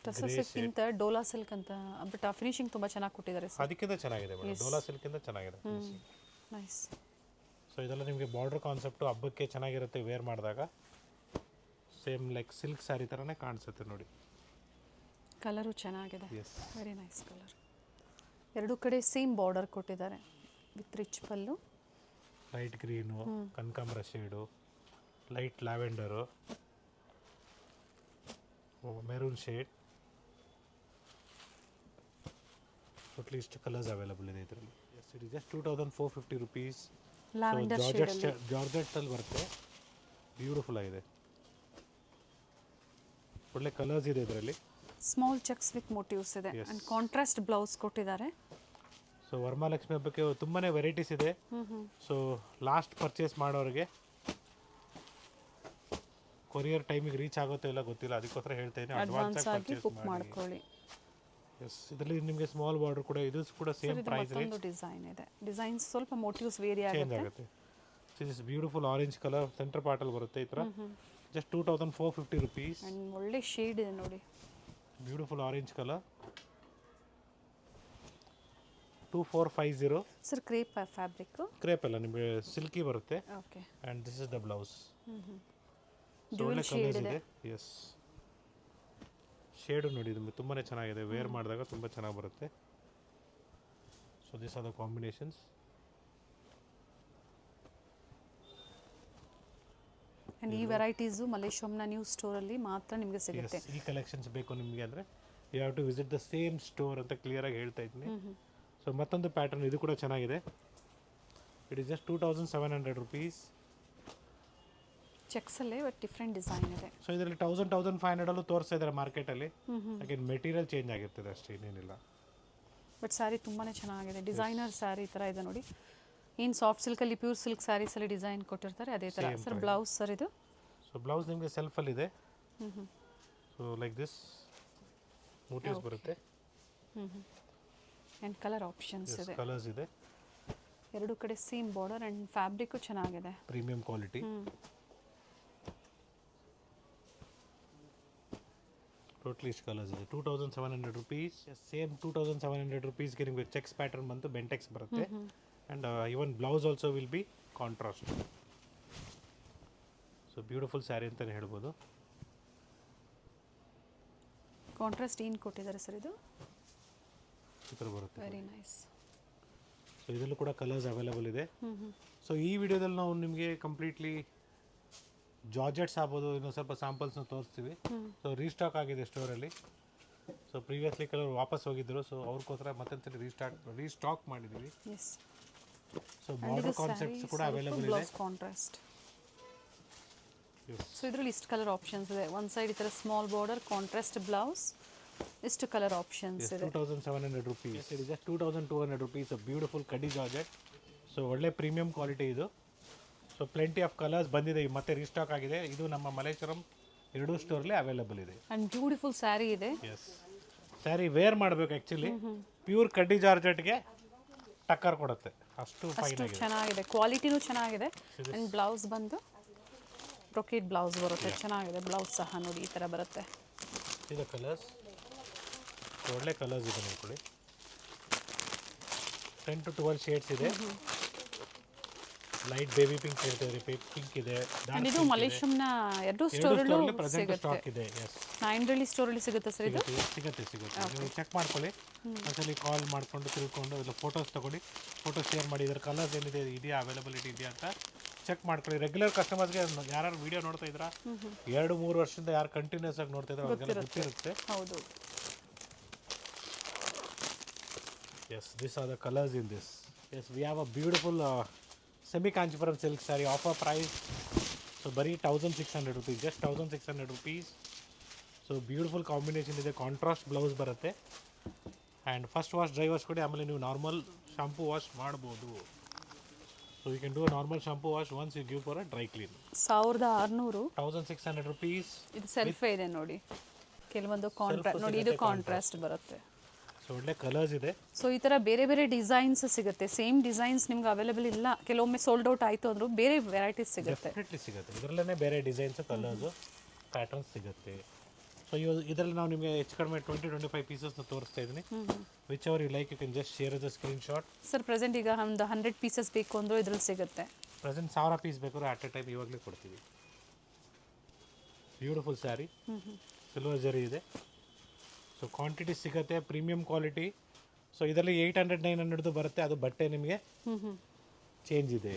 tussar ಸಿಲ್ಕ್ಗಿಂತ Dhola silk ಅಂತ but ಆ finishing ತುಂಬ ಚೆನ್ನಾಗಿ ಕೊಟ್ಟಿದ್ದಾರೆ. ಅದಕ್ಕಿಂತ ಚೆನ್ನಾಗಿದೆ ಮೇಡಮ್, ಡೋಲಾ ಸಿಲ್ಕಿಂತ ಚೆನ್ನಾಗಿದೆ. ನೈಸ್. ಸೊ ಇದೆಲ್ಲ ನಿಮಗೆ ಬಾರ್ಡರ್ ಕಾನ್ಸೆಪ್ಟು ಹಬ್ಬಕ್ಕೆ ಚೆನ್ನಾಗಿರುತ್ತೆ ವೇರ್ ಮಾಡಿದಾಗ. ಸೇಮ್ ಲೈಕ್ ಸಿಲ್ಕ್ ಸ್ಯಾರಿ ಥರನೇ ಕಾಣಿಸುತ್ತೆ ನೋಡಿ. ಕಲರು ಚೆನ್ನಾಗಿದೆ, ವೆರಿ ನೈಸ್ ಕಲರ್. ಎರಡು ಕಡೆ ಸೇಮ್ ಬಾರ್ಡರ್ ಕೊಟ್ಟಿದ್ದಾರೆ with rich pallu. Light green, ಕನಕಾಂಬರ shade, light lavender, maroon shade. Totally ಇಷ್ಟು ಕಲರ್ಸ್ ಅವೈಲಬಲ್ ಇದೆ ಇದರಲ್ಲಿ. Yes, it is just 2450 rupees. ಜಾರ್ಜೆಟ್ಟಲ್ಲಿ ಬರುತ್ತೆ, ಬ್ಯೂಟಿಫುಲ್ ಆಗಿದೆ, ಒಳ್ಳೆ ಕಲರ್ಸ್ ಇದೆ ಇದರಲ್ಲಿ. ಸ್ಮಾಲ್ ಚೆಕ್ಸ್ ವಿತ್ ಮೋಟಿವ್ಸ್ ಇದೆ ಆ್ಯಂಡ್ ಕಾಂಟ್ರಾಸ್ಟ್ ಬ್ಲೌಸ್ ಕೊಟ್ಟಿದ್ದಾರೆ. ಸೊ ವರಮಹಾಲಕ್ಷ್ಮಿ ಹಬ್ಬಕ್ಕೆ ತುಂಬಾ ವೆರೈಟೀಸ್ ಇದೆ. ಸೊ ಲಾಸ್ಟ್ ಪರ್ಚೇಸ್ ಮಾಡೋರಿಗೆ ಕೊರಿಯರ್ ಟೈಮಿಗೆ ರೀಚ್ ಆಗುತ್ತೋ ಇಲ್ಲ ಗೊತ್ತಿಲ್ಲ, ಅದಕ್ಕೋಸ್ಕರ ಹೇಳ್ತಾ ಇದ್ದೀನಿ, ಅಡ್ವಾನ್ಸ್ ಆಗಿ ಬುಕ್ ಮಾಡ್ಕೊಳ್ಳಿ. ಎಸ್, ಇದರಲ್ಲಿ ನಿಮಗೆ ಸ್ಮಾಲ್ ಬಾರ್ಡರ್ ಕೂಡ, ಇದು ಕೂಡ ಸೇಮ್ ಪ್ರೈಸ್ ರೇಂಜ್. ಡಿಸೈನ್ ಇದೆ, ಡಿಸೈನ್ಸ್ ಸ್ವಲ್ಪ ಮೋಟಿವ್ಸ್ ವೇರಿ ಆಗುತ್ತೆ. This is beautiful orange colour, centre ಪಾರ್ಟಲ್ಲಿ ಬರುತ್ತೆ ಈ ಥರ. Just 2450 rupees. ಆ್ಯಂಡ್ ಒಳ್ಳೆ ಶೇಡ್ ಇದೆ ನೋಡಿ, beautiful orange colour. 2450. Sir crepe fabric. Crepe ಎಲ್ಲ ನಿಮಗೆ ಸಿಲ್ಕಿ ಬರುತ್ತೆ. Okay. And this is the blouse. Dual shade ಇದೆ. ಎಸ್, ಶೇಡು ನೋಡಿ ನಿಮಗೆ ತುಂಬಾ ಚೆನ್ನಾಗಿದೆ. ವೇರ್ ಮಾಡಿದಾಗ ತುಂಬ ಚೆನ್ನಾಗಿ ಬರುತ್ತೆ. So this are the combinations. And ಈ ವೆರೈಟೀಸು ಮಲೇಶ್ವರಂನ ನ್ಯೂ ಸ್ಟೋರಲ್ಲಿ ಮಾತ್ರ ನಿಮಗೆ ಸಿಗುತ್ತೆ. ಈ ಕಲೆಕ್ಷನ್ಸ್ ಬೇಕು ನಿಮಗೆ ಅಂದರೆ you have to visit the same store ಅಂತ ಕ್ಲಿಯರಾಗಿ ಹೇಳ್ತಾ ಇದ್ದೀನಿ. ಸೊ ಮತ್ತೊಂದು ಪ್ಯಾಟರ್ನ್ ಇದು ಕೂಡ ಚೆನ್ನಾಗಿದೆ. It is just 2700 rupees. ಚೆಕ್ಸಲ್ಲೇ ಬಟ್ ಡಿಫ್ರೆಂಟ್ ಡಿಸೈನ್ ಇದೆ. ಸೊ ಇದರಲ್ಲಿ 1500 ತೋರಿಸ್ತಾ ಇದ್ದಾರೆ ಮಾರ್ಕೆಟಲ್ಲಿ. ಯಾಕೆ ಮೆಟೀರಿಯಲ್ ಚೇಂಜ್ ಆಗಿರ್ತದೆ ಅಷ್ಟೇ, ಇನ್ನೇನಿಲ್ಲ. ಬಟ್ ಸ್ಯಾರಿ ತುಂಬಾ ಚೆನ್ನಾಗಿದೆ. ಡಿಸೈನರ್ ಸ್ಯಾರಿ ಥರ ಇದೆ ನೋಡಿ. ಏನು ಸಾಫ್ಟ್ ಸಿಲ್ಕಲ್ಲಿ ಪ್ಯೂರ್ ಸಿಲ್ಕ್ ಸ್ಯಾರೀಸಲ್ಲಿ ಡಿಸೈನ್ ಕೊಟ್ಟಿರ್ತಾರೆ ಅದೇ ಥರ. ಸರ್ ಬ್ಲೌಸ್ ಸರ್ ಇದು? ಸೊ ಬ್ಲೌಸ್ ನಿಮಗೆ ಸೆಲ್ಫಲ್ಲಿದೆ. ಸೊ ಲೈಕ್ ದಿಸ್ ಮೋಟಿವ್ಸ್ ಬರುತ್ತೆ. ಆ್ಯಂಡ್ ಕಲರ್ ಆಪ್ಷನ್ಸ್ ಇದೆ. ಕಲರ್ಸ್ ಇದೆ. ಎರಡು ಕಡೆ ಸೇಮ್ ಬಾರ್ಡರ್ ಆ್ಯಂಡ್ ಫ್ಯಾಬ್ರಿಕ್ಕು ಚೆನ್ನಾಗಿದೆ. Premium quality. ಟೋಟಲಿ ಇಷ್ಟು ಕಲರ್ಸ್ ಇದೆ. 2700 rupees. ಸೇಮ್ 2700 rupeesಗೆ ನಿಮಗೆ ಚೆಕ್ಸ್ ಪ್ಯಾಟರ್ನ್ ಬಂತು, ಬೆಂಟೆಕ್ಸ್ ಬರುತ್ತೆ. And even blouse also will be contrast. So beautiful sari ಅಂತಲೇ ಹೇಳ್ಬೋದು. ಕಾಂಟ್ರಾಸ್ಟ್ ಏನು ಕೊಟ್ಟಿದ್ದಾರೆ ಸರ್ ಇದು? ಈ ಥರ ಬರುತ್ತೆ. Very nice. ಸೊ ಇದರಲ್ಲೂ ಕೂಡ ಕಲರ್ಸ್ ಅವೈಲೇಬಲ್ ಇದೆ. ಸೊ ಈ ವಿಡಿಯೋದಲ್ಲಿ ನಾವು ನಿಮಗೆ ಕಂಪ್ಲೀಟ್ಲಿ ಜಾರ್ಜೆಟ್ಸ್ ಆಗ್ಬೋದು, ಇನ್ನೊಂದು ಸ್ವಲ್ಪ ಸ್ಯಾಂಪಲ್ಸ್ನ ತೋರಿಸ್ತೀವಿ. ಸೊ ರೀಸ್ಟಾಕ್ ಆಗಿದೆ ಸ್ಟೋರಲ್ಲಿ. ಸೊ ಪ್ರೀವಿಯಸ್ಲಿ ಕೆಲವರು ವಾಪಸ್ ಹೋಗಿದ್ದರು. ಸೊ ಅವ್ರಿಗೋಸ್ಕರ ಮತ್ತೊಂದ್ಸಲಿ ರೀಸ್ಟಾಕ್ ಮಾಡಿದ್ದೀವಿ. ಎಸ್. ಸೊ ಬಾರ್ಡರ್ ಕಾನ್ಸೆಪ್ಟ್ಸ್ ಕೂಡ ಅವೈಲೇಬಲ್ ಇದೆ. Blouse contrast. ಸೊ ಇದರಲ್ಲಿ ಇಷ್ಟು ಕಲರ್ ಆಪ್ಷನ್ಸ್ ಇದೆ. ಒಂದು ಸೈಡ್ ಈ ಥರ ಸ್ಮಾಲ್ ಬಾರ್ಡರ್, ಕಾಂಟ್ರಾಸ್ಟ್ ಬ್ಲೌಸ್, ಇಷ್ಟು ಕಲರ್ ಆಪ್ಷನ್ಸ್ ಇದೆ. 2700 rupees. It is just 2200 rupees. Beautiful ಕಡ್ಡಿ ಜಾರ್ಜೆಟ್. ಸೊ ಒಳ್ಳೆ ಪ್ರೀಮಿಯಂ ಕ್ವಾಲಿಟಿ ಇದು. ಸೊ ಪ್ಲೆಂಟಿ ಆಫ್ ಕಲರ್ಸ್ ಬಂದಿದೆ, ಮತ್ತೆ ರೀಸ್ಟಾಕ್ ಆಗಿದೆ. ಇದು ನಮ್ಮ ಮಲೇಶ್ವರಂ ಎರಡೂ ಸ್ಟೋರ್ಲಿ ಅವೈಲೇಬಲ್ ಇದೆ. ಆ್ಯಂಡ್ ಬ್ಯೂಟಿಫುಲ್ ಸ್ಯಾರಿ ಇದೆ. ಎಸ್, ಸ್ಯಾರಿ ವೇರ್ ಮಾಡಬೇಕು ಆ್ಯಕ್ಚುಲಿ. ಪ್ಯೂರ್ ಕಡ್ಡಿ ಜಾರ್ಜೆಟ್ಗೆ ಟಕ್ಕರ್ ಕೊಡುತ್ತೆ, ಅಷ್ಟು ಫೈನ್ ಆಗಿದೆ. ಚೆನ್ನಾಗಿದೆ, ಕ್ವಾಲಿಟಿನೂ ಚೆನ್ನಾಗಿದೆ. ಆ್ಯಂಡ್ ಬ್ಲೌಸ್ ಬಂದು ಬ್ರೊಕೇಡ್ ಬ್ಲೌಸ್ ಬರುತ್ತೆ, ಚೆನ್ನಾಗಿದೆ. ಬ್ಲೌಸ್ ಸಹ ನೋಡಿ ಈ ಥರ ಬರುತ್ತೆ. ಇದು ಕಲರ್ಸ್ ಒಳ್ಳೆ ಕಲರ್ಸ್ ಇದೆ ನೋಡ್ಕೊಳ್ಳಿ. 10 to 12 ಶೇಡ್ಸ್ ಇದೆ. ಲೈಟ್ ಬೇಬಿ ಪಿಂಕ್ ಹೇಳ್ತಿದ್ರೆ, ಪಿಂಕ್ ಇದೆ. ಇದು ಮಲೇಶ್ವರಂನ ಎರಡು ಸ್ಟೋರಲ್ಲೂ ಪ್ರೆಸೆಂಟ್ ಸ್ಟಾಕ್ ಇದೆ. ಎಸ್, ನಾಯಿಂಡ್ರಲ್ಲಿ ಸ್ಟೋರಲ್ಲಿ ಸಿಗುತ್ತೆ ಸರ್ ಇದು? ಸಿಗುತ್ತೆ. ನೀವು ಚೆಕ್ ಮಾಡ್ಕೊಳ್ಳಿ. ಒಂದ್ಸಲಿ ಕಾಲ್ ಮಾಡಿಕೊಂಡು ತಿಳ್ಕೊಂಡು ಇಲ್ಲ ಫೋಟೋಸ್ ತೊಗೊಳ್ಳಿ, ಫೋಟೋ ಶೇರ್ ಮಾಡಿ. ಇದರ ಕಲರ್ಸ್ ಏನಿದೆ ಇದೆಯಾ, ಅವೈಲಬಿಲಿಟಿ ಇದೆಯಾ ಅಂತ ಚೆಕ್ ಮಾಡ್ಕೊಳ್ಳಿ. ರೆಗ್ಯುಲರ್ ಕಸ್ಟಮರ್ಸ್ಗೆ ಯಾರು ವಿಡಿಯೋ ನೋಡ್ತಾ ಇದ್ದೀರಾ, 2-3 ವರ್ಷದಿಂದ ಯಾರು ಕಂಟಿನ್ಯೂಸ್ ಆಗಿ ನೋಡ್ತಾ ಇದ್ದಾರೆ ಅವ್ರಿಗೆಲ್ಲ ಗೊತ್ತಿರುತ್ತೆ. ಹೌದು. Yes, these are the colors in this. Yes, we have a beautiful semi Kanchipuram silk saree, offer price. So bari 1600 rupees, just 1600 rupees. So beautiful combination ಇದೆ. ಕಾಂಟ್ರಾಸ್ಟ್ ಬ್ಲೌಸ್ ಬರುತ್ತೆ. And first wash dry wash ಕೊಡಿ, ಆಮೇಲೆ ನೀವು normal shampoo wash ಮಾಡ್ಬೋದು. So you can do a normal shampoo wash once you give for a dry clean. 1600. 1600 rupees. ಇದು self ಇದೆ ನೋಡಿ, ಕೆಲವೊಂದು ಕಾಂಟ್ರಾಸ್ಟ್ ನೋಡಿ, ಇದು ಕಾಂಟ್ರಾಸ್ಟ್ ಬರುತ್ತೆ. ಸೊ ಒಳ್ಳೆ ಕಲರ್ಸ್ ಇದೆ. ಸೊ ಈ ಥರ ಬೇರೆ ಬೇರೆ ಡಿಸೈನ್ಸ್ ಸಿಗುತ್ತೆ. ಸೇಮ್ ಡಿಸೈನ್ಸ್ ನಿಮ್ಗೆ ಅವೈಲೇಬಲ್ ಇಲ್ಲ, ಕೆಲವೊಮ್ಮೆ ಸೋಲ್ಡ್ ಔಟ್ ಆಯಿತು ಅಂದರೂ ಬೇರೆ ವೆರೈಟೀಸ್ ಸಿಗುತ್ತೆ. ಡೆಫಿನೆಟ್ಲಿ ಸಿಗುತ್ತೆ. ಇದರಲ್ಲೇ ಬೇರೆ ಡಿಸೈನ್ಸ್, ಕಲರ್ಸು, ಪ್ಯಾಟರ್ನ್ಸ್ ಸಿಗುತ್ತೆ. ಸೊ ಇದರಲ್ಲಿ ನಾವು ನಿಮಗೆ ಹೆಚ್ಚು ಕಡಿಮೆ 20-25 ಪೀಸಸ್ನ ತೋರಿಸ್ತಾ ಇದ್ದೀನಿ. Whichever you like you can just share the screenshot. Sir present ಈಗ ಒಂದು 100 ಪೀಸಸ್ ಬೇಕು ಅಂದರೂ ಇದ್ರಲ್ಲಿ ಸಿಗುತ್ತೆ. ಪ್ರೆಸೆಂಟ್ 1000 ಪೀಸ್ ಬೇಕಾದ್ರೆ ಅಟ್ ಎ ಟೈಮ್ ಇವಾಗಲೇ ಕೊಡ್ತೀವಿ. ಬ್ಯೂಟಿಫುಲ್ ಸ್ಯಾರಿ, ಸಿಲ್ವರ್ ಜರಿ ಇದೆ. ಸೊ ಕ್ವಾಂಟಿಟಿ ಸಿಗುತ್ತೆ, ಪ್ರೀಮಿಯಂ ಕ್ವಾಲಿಟಿ. ಸೊ ಇದರಲ್ಲಿ 800-900 ಬರುತ್ತೆ. ಅದು ಬಟ್ಟೆ ನಿಮಗೆ ಚೇಂಜ್ ಇದೆ.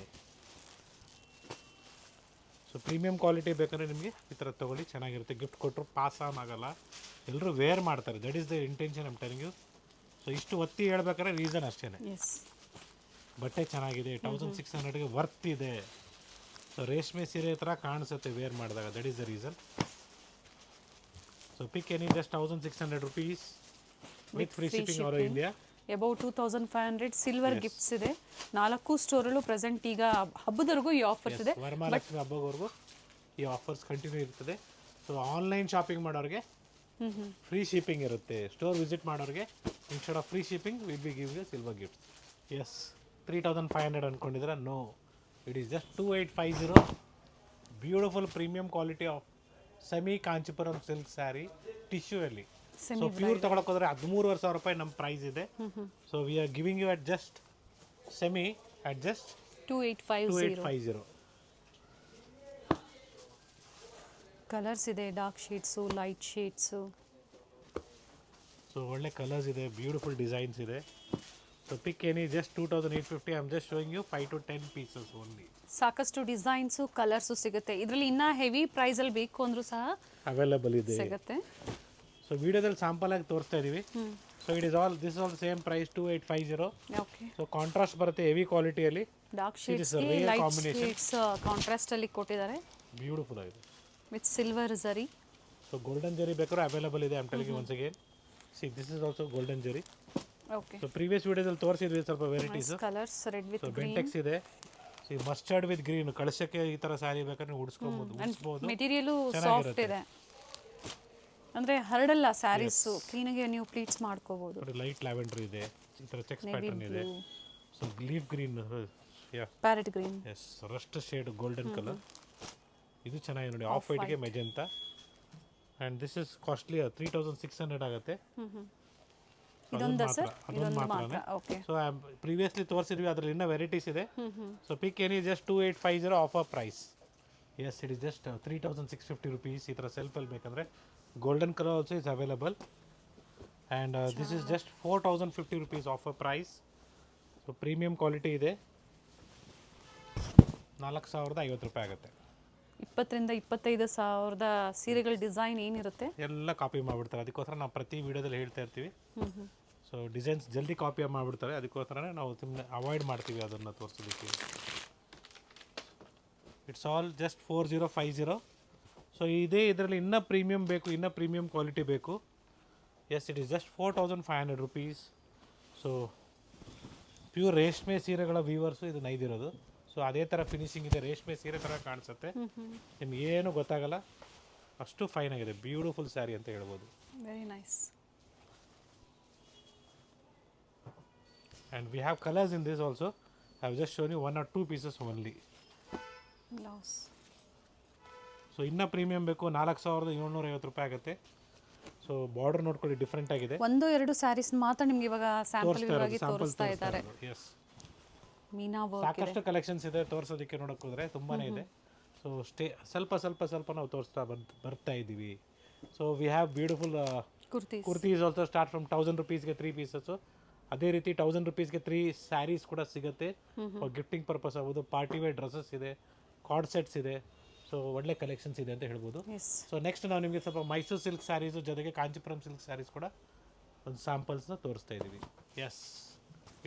ಸೊ ಪ್ರೀಮಿಯಂ ಕ್ವಾಲಿಟಿ ಬೇಕಾದ್ರೆ ನಿಮಗೆ ಈ ಥರ ತೊಗೊಳ್ಳಿ, ಚೆನ್ನಾಗಿರುತ್ತೆ. ಗಿಫ್ಟ್ ಕೊಟ್ಟರು ಪಾಸ್ ಆನ್ ಆಗಲ್ಲ, ಎಲ್ಲರೂ ವೇರ್ ಮಾಡ್ತಾರೆ. That is the intention I'm telling you. So ಇಷ್ಟು ಒತ್ತಿ ಹೇಳ್ಬೇಕಾದ್ರೆ ರೀಸನ್ ಅಷ್ಟೇ. ಬಟ್ಟೆ ಚೆನ್ನಾಗಿದೆ, 1600ಗೆ ವರ್ತ್ ಇದೆ. ಸೊ ರೇಷ್ಮೆ ಸೀರೆ ಥರ ಕಾಣಿಸುತ್ತೆ ವೇರ್ ಮಾಡಿದಾಗ, that is the reason. So pick any, just 1600 rupees with free shipping all over India. Above 2500 silver gifts ಇದೆ. 4 ಸ್ಟೋರಲ್ಲೂ ಪ್ರೆಸೆಂಟ್ ಈಗ ಹಬ್ಬದವರೆಗೂ ಈ ಆಫರ್ಸ್ ಇದೆ. ವರಮಹಾಲಕ್ಷ್ಮಿ ಹಬ್ಬದವರೆಗೂ ಈ ಆಫರ್ಸ್ ಕಂಟಿನ್ಯೂ ಇರ್ತದೆ. ಸೊ ಆನ್ಲೈನ್ ಶಾಪಿಂಗ್ ಮಾಡೋರಿಗೆ ಫ್ರೀ ಶಿಪ್ಪಿಂಗ್ ಇರುತ್ತೆ. ಸ್ಟೋರ್ ವಿಸಿಟ್ ಮಾಡೋರಿಗೆ instead of free shipping will be give you silver gifts. Yes, 3500 ಅಂದ್ಕೊಂಡಿದ್ರೆ no, it is just 2850. Beautiful premium quality of semi Kanchipuram silk sari ಟಿಶ್ಯೂಯಲ್ಲಿ. So pure ತಗೊಳಕ್ ಹೋದ್ರೆ 13,500 ರೂಪಾಯಿ ನಮ್ಮ price ಇದೆ. So we are giving you at just semi at just 2850. 2850. Colours ಇದೆ, dark shades, light shades. So ಒಳ್ಳೆ colours ಇದೆ, beautiful designs ಇದೆ. So pick any just 2850. I am just showing you 5 to 10 pieces only. ಸಾಕಷ್ಟು designs colours ಸಿಗುತ್ತೆ. ಇದರಲ್ಲಿ ಇನ್ನೂ heavy ಪ್ರೈಸಲ್ಲಿ ಬೇಕು ಅಂದರೂ ಸಹ ಅವೈಲೇಬಲ್ ಇದೆ ಸಿಗುತ್ತೆ. ಸೊ ವಿಡಿಯೋದಲ್ಲಿ ಸ್ಯಾಂಪಲ್ ಆಗಿ ತೋರಿಸ್ತಾ ಇದೀವಿ. So it is all this all same price 2850. Okay. So contrast ಬರುತ್ತೆ ಹೆವಿ ಕ್ವಾಲಿಟಿಯಲ್ಲಿ. ಡಾರ್ಕ್ ಶೇಡ್ಸ್ಗೆ ಲೈಟ್ ಶೇಡ್ಸ್ ಕಾಂಟ್ರಾಸ್ಟಲ್ಲಿ ಕೊಟ್ಟಿದ್ದಾರೆ. ಬ್ಯೂಟಿಫುಲ್ ಆಗಿದೆ with silver zari. So golden zari ಬೇಕಾದ್ರೆ ಅವೈಲೇಬಲ್ ಇದೆ. I am telling you once again. See this is also golden zari. Okay. So previous ವಿಡಿಯೋದಲ್ಲಿ ತೋರಿಸಿದ್ವಿ ಸ್ವಲ್ಪ varieties. Colours red with green. Bentex ಇದೆ. See mustard with green. ಕಳಸಕ್ಕೆ ಈ ತರ ಸ್ಯಾರಿ ಬೇಕಾದ್ರೆ ನೀವು ಉಡಿಸ್ಕೋಬಹುದು. ಮೆಟೀರಿಯಲು ಸಾಫ್ಟ್ ಇದೆ, ಅಂದ್ರೆ ಹರಡಲ್ಲ ಸ್ಯಾರೀಸ್. ಕ್ಲೀನಾಗಿ ನೀವು ಪ್ಲೀಟ್ಸ್ ಮಾಡ್ಕೋಬಹುದು. ಲೈಟ್ ಲ್ಯಾವೆಂಡರ್ ಇದೆ, ಈ ತರ ಚೆಕ್ಸ್ ಪ್ಯಾಟರ್ನ್ ಇದೆ. ಸೊ ಲೀಫ್ ಗ್ರೀನ್, ಯಾ parrot green, yes rust shade golden colour. ಇದು ಚೆನ್ನಾಗಿದೆ ನೋಡಿ, ಆಫ್ ವೈಟ್ ಗೆ magenta. And this is costly 3600 ಆಗುತ್ತೆ. ಇದೊಂದು ಸರ್, ಇದೊಂದು ಮಾತ್ರ. ಓಕೆ. ಸೊ ಪ್ರೀವಿಯಸ್ಲಿ ತೋರಿಸಿದ್ವಿ, ಅದರಲ್ಲಿ ಇನ್ನೂ ವೆರೈಟೀಸ್ ಇದೆ. So pick any just 2850 offer price. Yes it is just 3650 rupees. ಈ ಥರ ಸೆಲ್ಫಲ್ಲಿ ಬೇಕಂದರೆ golden colour also is available. And this is just 4050 rupees offer price. So premium quality ಇದೆ. 4050 ರೂಪಾಯಿ ಆಗುತ್ತೆ. 20,000 to 25,000 ಸೀರೆಗಳ ಡಿಸೈನ್ ಏನಿರುತ್ತೆ ಎಲ್ಲ ಕಾಪಿ ಮಾಡಿಬಿಡ್ತಾರೆ. ಅದಕ್ಕೋಸ್ಕರ ನಾವು ಪ್ರತಿ ವಿಡಿಯೋದಲ್ಲಿ ಹೇಳ್ತಾ ಇರ್ತೀವಿ. ಸೊ ಡಿಸೈನ್ಸ್ ಜಲ್ದಿ ಕಾಪಿ ಮಾಡಿಬಿಡ್ತಾರೆ, ಅದಕ್ಕೋಸ್ಕರನೇ ನಾವು ಸುಮ್ಮನೆ ಅವಾಯ್ಡ್ ಮಾಡ್ತೀವಿ ಅದನ್ನು ತೋರಿಸೋದಕ್ಕೆ. It's all just 4050. ಸೊ ಇದೇ ಇದರಲ್ಲಿ ಇನ್ನೂ ಪ್ರೀಮಿಯಂ ಬೇಕು, ಇನ್ನೂ ಪ್ರೀಮಿಯಂ ಕ್ವಾಲಿಟಿ ಬೇಕು. Yes it is just 4500 rupees. So pure ರೇಷ್ಮೆ ಸೀರೆಗಳ ವೀವರ್ಸು ಇದು ನೈದಿರೋದು. ಸೊ ಅದೇ ಥರ ಫಿನಿಶಿಂಗ್ ಇದೆ, ರೇಷ್ಮೆ ಸೀರೆ ಥರ ಕಾಣಿಸುತ್ತೆ. ನಿಮ್ಗೆ ಏನು ಗೊತ್ತಾಗಲ್ಲ, ಅಷ್ಟು ಫೈನ್ ಆಗಿದೆ. ಬ್ಯೂಟಿಫುಲ್ ಸ್ಯಾರಿ ಅಂತ ಹೇಳ್ಬೋದು. Very nice. And we have colors in this also. I have just shown you 1 or 2 pieces only. Blouse. So ಇನ್ನೂ ಪ್ರೀಮಿಯಂ ಬೇಕು, 4750 ರೂಪಾಯಿ ಆಗುತ್ತೆ. ಸೊ ಬಾರ್ಡರ್ ನೋಡ್ಕೊಳ್ಳಿ, ಡಿಫ್ರೆಂಟ್ ಆಗಿದೆ. 1-2 ಸ್ಯಾರೀಸ್ ಮಾತ್ರ ನಿಮ್ಗೆ ಇವಾಗ ಸ್ಯಾಂಪಲ್ ಆಗಿ ತೋರಿಸ್ತಾ ಇದ್ದಾರೆ. ಎಸ್, ಮೀನಾ ವರ್ಕ್ ಇದೆ, ಸಾಕಷ್ಟು ಕಲೆಕ್ಷನ್ಸ್ ಇದೆ. ತೋರಿಸೋದಕ್ಕೆ ನೋಡಕ್ಕೆ ಹೋದ್ರೆ ತುಂಬಾನೇ ಇದೆ. ಸೊ ಸ್ವಲ್ಪ ನಾವು ತೋರಿಸ್ತಾ ಬರ್ತಾ ಇದ್ದೀವಿ. So we have beautiful kurtis also start from 1000 rupeesಗೆ 3 pieces. ಅದೇ ರೀತಿ 1000 rupeesಗೆ 3 ಸ್ಯಾರೀಸ್ ಕೂಡ ಸಿಗುತ್ತೆ. ಗಿಫ್ಟಿಂಗ್ ಪರ್ಪಸ್ ಆಗ್ಬೋದು. ಪಾರ್ಟಿ ವೇರ್ ಡ್ರೆಸ್ಸಸ್ ಇದೆ, ಕಾರ್ಡ್ ಸೆಟ್ಸ್ ಇದೆ. ಸೊ ಒಳ್ಳೆ ಕಲೆಕ್ಷನ್ಸ್ ಇದೆ ಅಂತ ಹೇಳ್ಬೋದು. ಸೊ ನೆಕ್ಸ್ಟ್ ನಾವು ನಿಮಗೆ ಸ್ವಲ್ಪ ಮೈಸೂರು ಸಿಲ್ಕ್ ಸ್ಯಾರೀಸು ಜೊತೆಗೆ ಕಾಂಚೀಪುರಂ ಸಿಲ್ಕ್ ಸ್ಯಾರೀಸ್ ಕೂಡ ಒಂದು ಸ್ಯಾಂಪಲ್ಸ್ನ ತೋರಿಸ್ತಾ ಇದ್ದೀವಿ. Yes,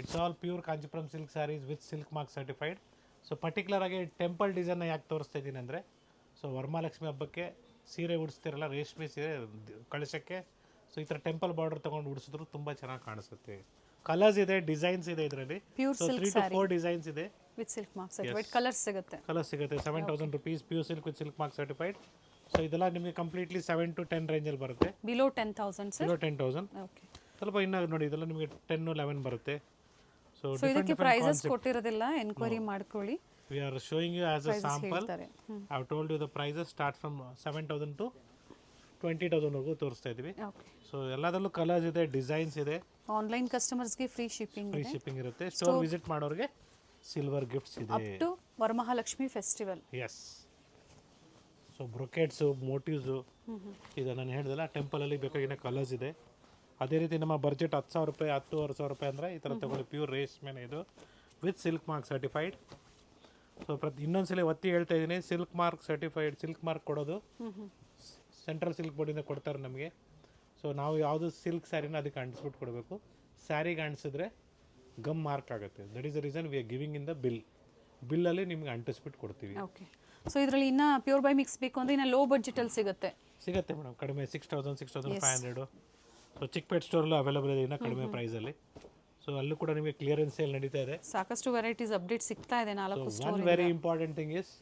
it's all pure Kanchipuram silk saris with silk mark certified. So particular ಆಗಿ ಟೆಂಪಲ್ ಡಿಸೈನ್ನ ಯಾಕೆ ತೋರಿಸ್ತಾ ಇದ್ದೀನಿ ಅಂದರೆ, ಸೊ ವರಮಹಾಲಕ್ಷ್ಮಿ ಹಬ್ಬಕ್ಕೆ ಸೀರೆ ಉಡಿಸ್ತಿರಲ್ಲ, ರೇಷ್ಮೆ ಸೀರೆ ಕಳಿಸೋಕ್ಕೆ. ಸೊ ಈ ಥರ ಟೆಂಪಲ್ ಬಾರ್ಡರ್ ತೊಗೊಂಡು ಉಡಿಸಿದ್ರು ತುಂಬ ಚೆನ್ನಾಗಿ ಕಾಣಿಸುತ್ತೆ. ಕಲರ್ಸ್ ಇದೆ, ಡಿಸೈನ್ಸ್ ಇದೆ ಇದರಲ್ಲಿ. ಪ್ಯೂರ್ ಸಿಲ್ಕ್ 3 to 4 ಡಿಸೈನ್ಸ್ ಇದೆ with silk mark certified. Colours ಸಿಗುತ್ತೆ. 7000 rupees pure silk with silk mark certified. So ಇದೆಲ್ಲ ನಿಮಗೆ ಕಂಪ್ಲೀಟ್ಲಿ 7 to 10 ರೇಂಜಲ್ಲಿ ಬರುತ್ತೆ. Below 10,000 sir. ಬಿಲೋ 10,000. ಓಕೆ. ಸ್ವಲ್ಪ ಇನ್ನು ನೋಡಿ, ಇದೆಲ್ಲ ನಿಮಗೆ 10 11 ಬರುತ್ತೆ. ಸೊ ಇದಕ್ಕೆ ಪ್ರೈಸಸ್ ಕೊಟ್ಟಿರೋದಿಲ್ಲ, ಎನ್ಕ್ವೈರಿ ಮಾಡ್ಕೊಳ್ಳಿ. We are showing you as a sample. I have told you the prices start from 7,000 to 20,000 ವರೆಗೂ ತೋರಿಸ್ತಾ ಇದ್ದೀವಿ. ಸೊ ಎಲ್ಲದರಲ್ಲೂ ಕಲರ್ಸ್ ಇದೆ, ಡಿಸೈನ್ಸ್ ಇದೆ. ಆನ್ಲೈನ್ ಕಸ್ಟಮರ್ಸ್ಗೆ ಫ್ರೀ ಶಿಪ್ಪಿಂಗ್ ಇರುತ್ತೆ. ಸ್ಟೋರ್ ವಿಸಿಟ್ ಮಾಡೋರಿಗೆ ಸಿಲ್ವರ್ ಗಿಫ್ಟ್ಸ್ ಇದೆ. Up to Varamahalakshmi festival. Yes. So brocades, motifs, ಇದು ನಾನು ಹೇಳಿದಲ್ಲ, ಟೆಂಪಲಲ್ಲಿ ಬೇಕಾಗಿನ ಕಲರ್ಸ್ ಇದೆ. ಅದೇ ರೀತಿ ನಮ್ಮ ಬಡ್ಜೆಟ್ 10,000 ರೂಪಾಯಿ, 10,500 ರೂಪಾಯಿ ಅಂದರೆ ಈ ಥರ ತಗೊಳ್ಳಿ. ಪ್ಯೂರ್ ರೇಷ್ಮೆನೇ ಇದು with silk mark certified. So ಇನ್ನೊಂದ್ಸಲ ಒತ್ತಿ ಹೇಳ್ತಾ ಇದ್ದೀನಿ, silk mark certified. Silk mark ಕೊಡೋದು ಸೆಂಟ್ರಲ್ ಸಿಲ್ಕ್ ಬೋರ್ಡಿಂದ ಕೊಡ್ತಾರೆ ನಮಗೆ. ಸೊ ನಾವು ಯಾವುದು ಸಿಲ್ಕ್ ಸ್ಯಾರಿನ ಅದಕ್ಕೆ ಅಂಟಿಸ್ಬಿಟ್ಟು ಕೊಡಬೇಕು. ಸ್ಯಾರಿಗೆ ಅಂಟಿಸಿದ್ರೆ ಗಮ್ ಮಾರ್ಕ್ ಆಗುತ್ತೆ. That is the reason we are giving in the ಬಿಲ್ಲಲ್ಲಿ ನಿಮ್ಗೆ ಅಂಟಿಸ್ಬಿಟ್ಟು ಕೊಡ್ತೀವಿ. ಓಕೆ. ಸೊ ಇದರಲ್ಲಿ ಇನ್ನೂ ಪ್ಯೂರ್ ಬೈ ಮಿಕ್ಸ್ ಬೇಕು ಅಂದರೆ ಇನ್ನು ಲೋ ಬಡ್ಜೆಟಲ್ಲಿ ಸಿಗುತ್ತೆ ಮೇಡಮ್. ಕಡಿಮೆ 6,000 6,500. ಸೊ ಚಿಕ್ಪೇಟ್ ಸ್ಟೋರಲ್ಲೂ ಅವೈಲೇಬಲ್ ಇದೆ ಇನ್ನೂ ಕಡಿಮೆ ಪ್ರೈಸಲ್ಲಿ. ಸೊ ಅಲ್ಲೂ ಕೂಡ ನಿಮಗೆ ಕ್ಲಿಯರೆನ್ಸ್ ಸೇಲ್ ನಡೀತಾ ಇದೆ. ಸಾಕಷ್ಟು ವೆರೈಟೀಸ್ ಅಪ್ಡೇಟ್ ಸಿಗ್ತಾ ಇದೆ. 4 store. One very important thing is,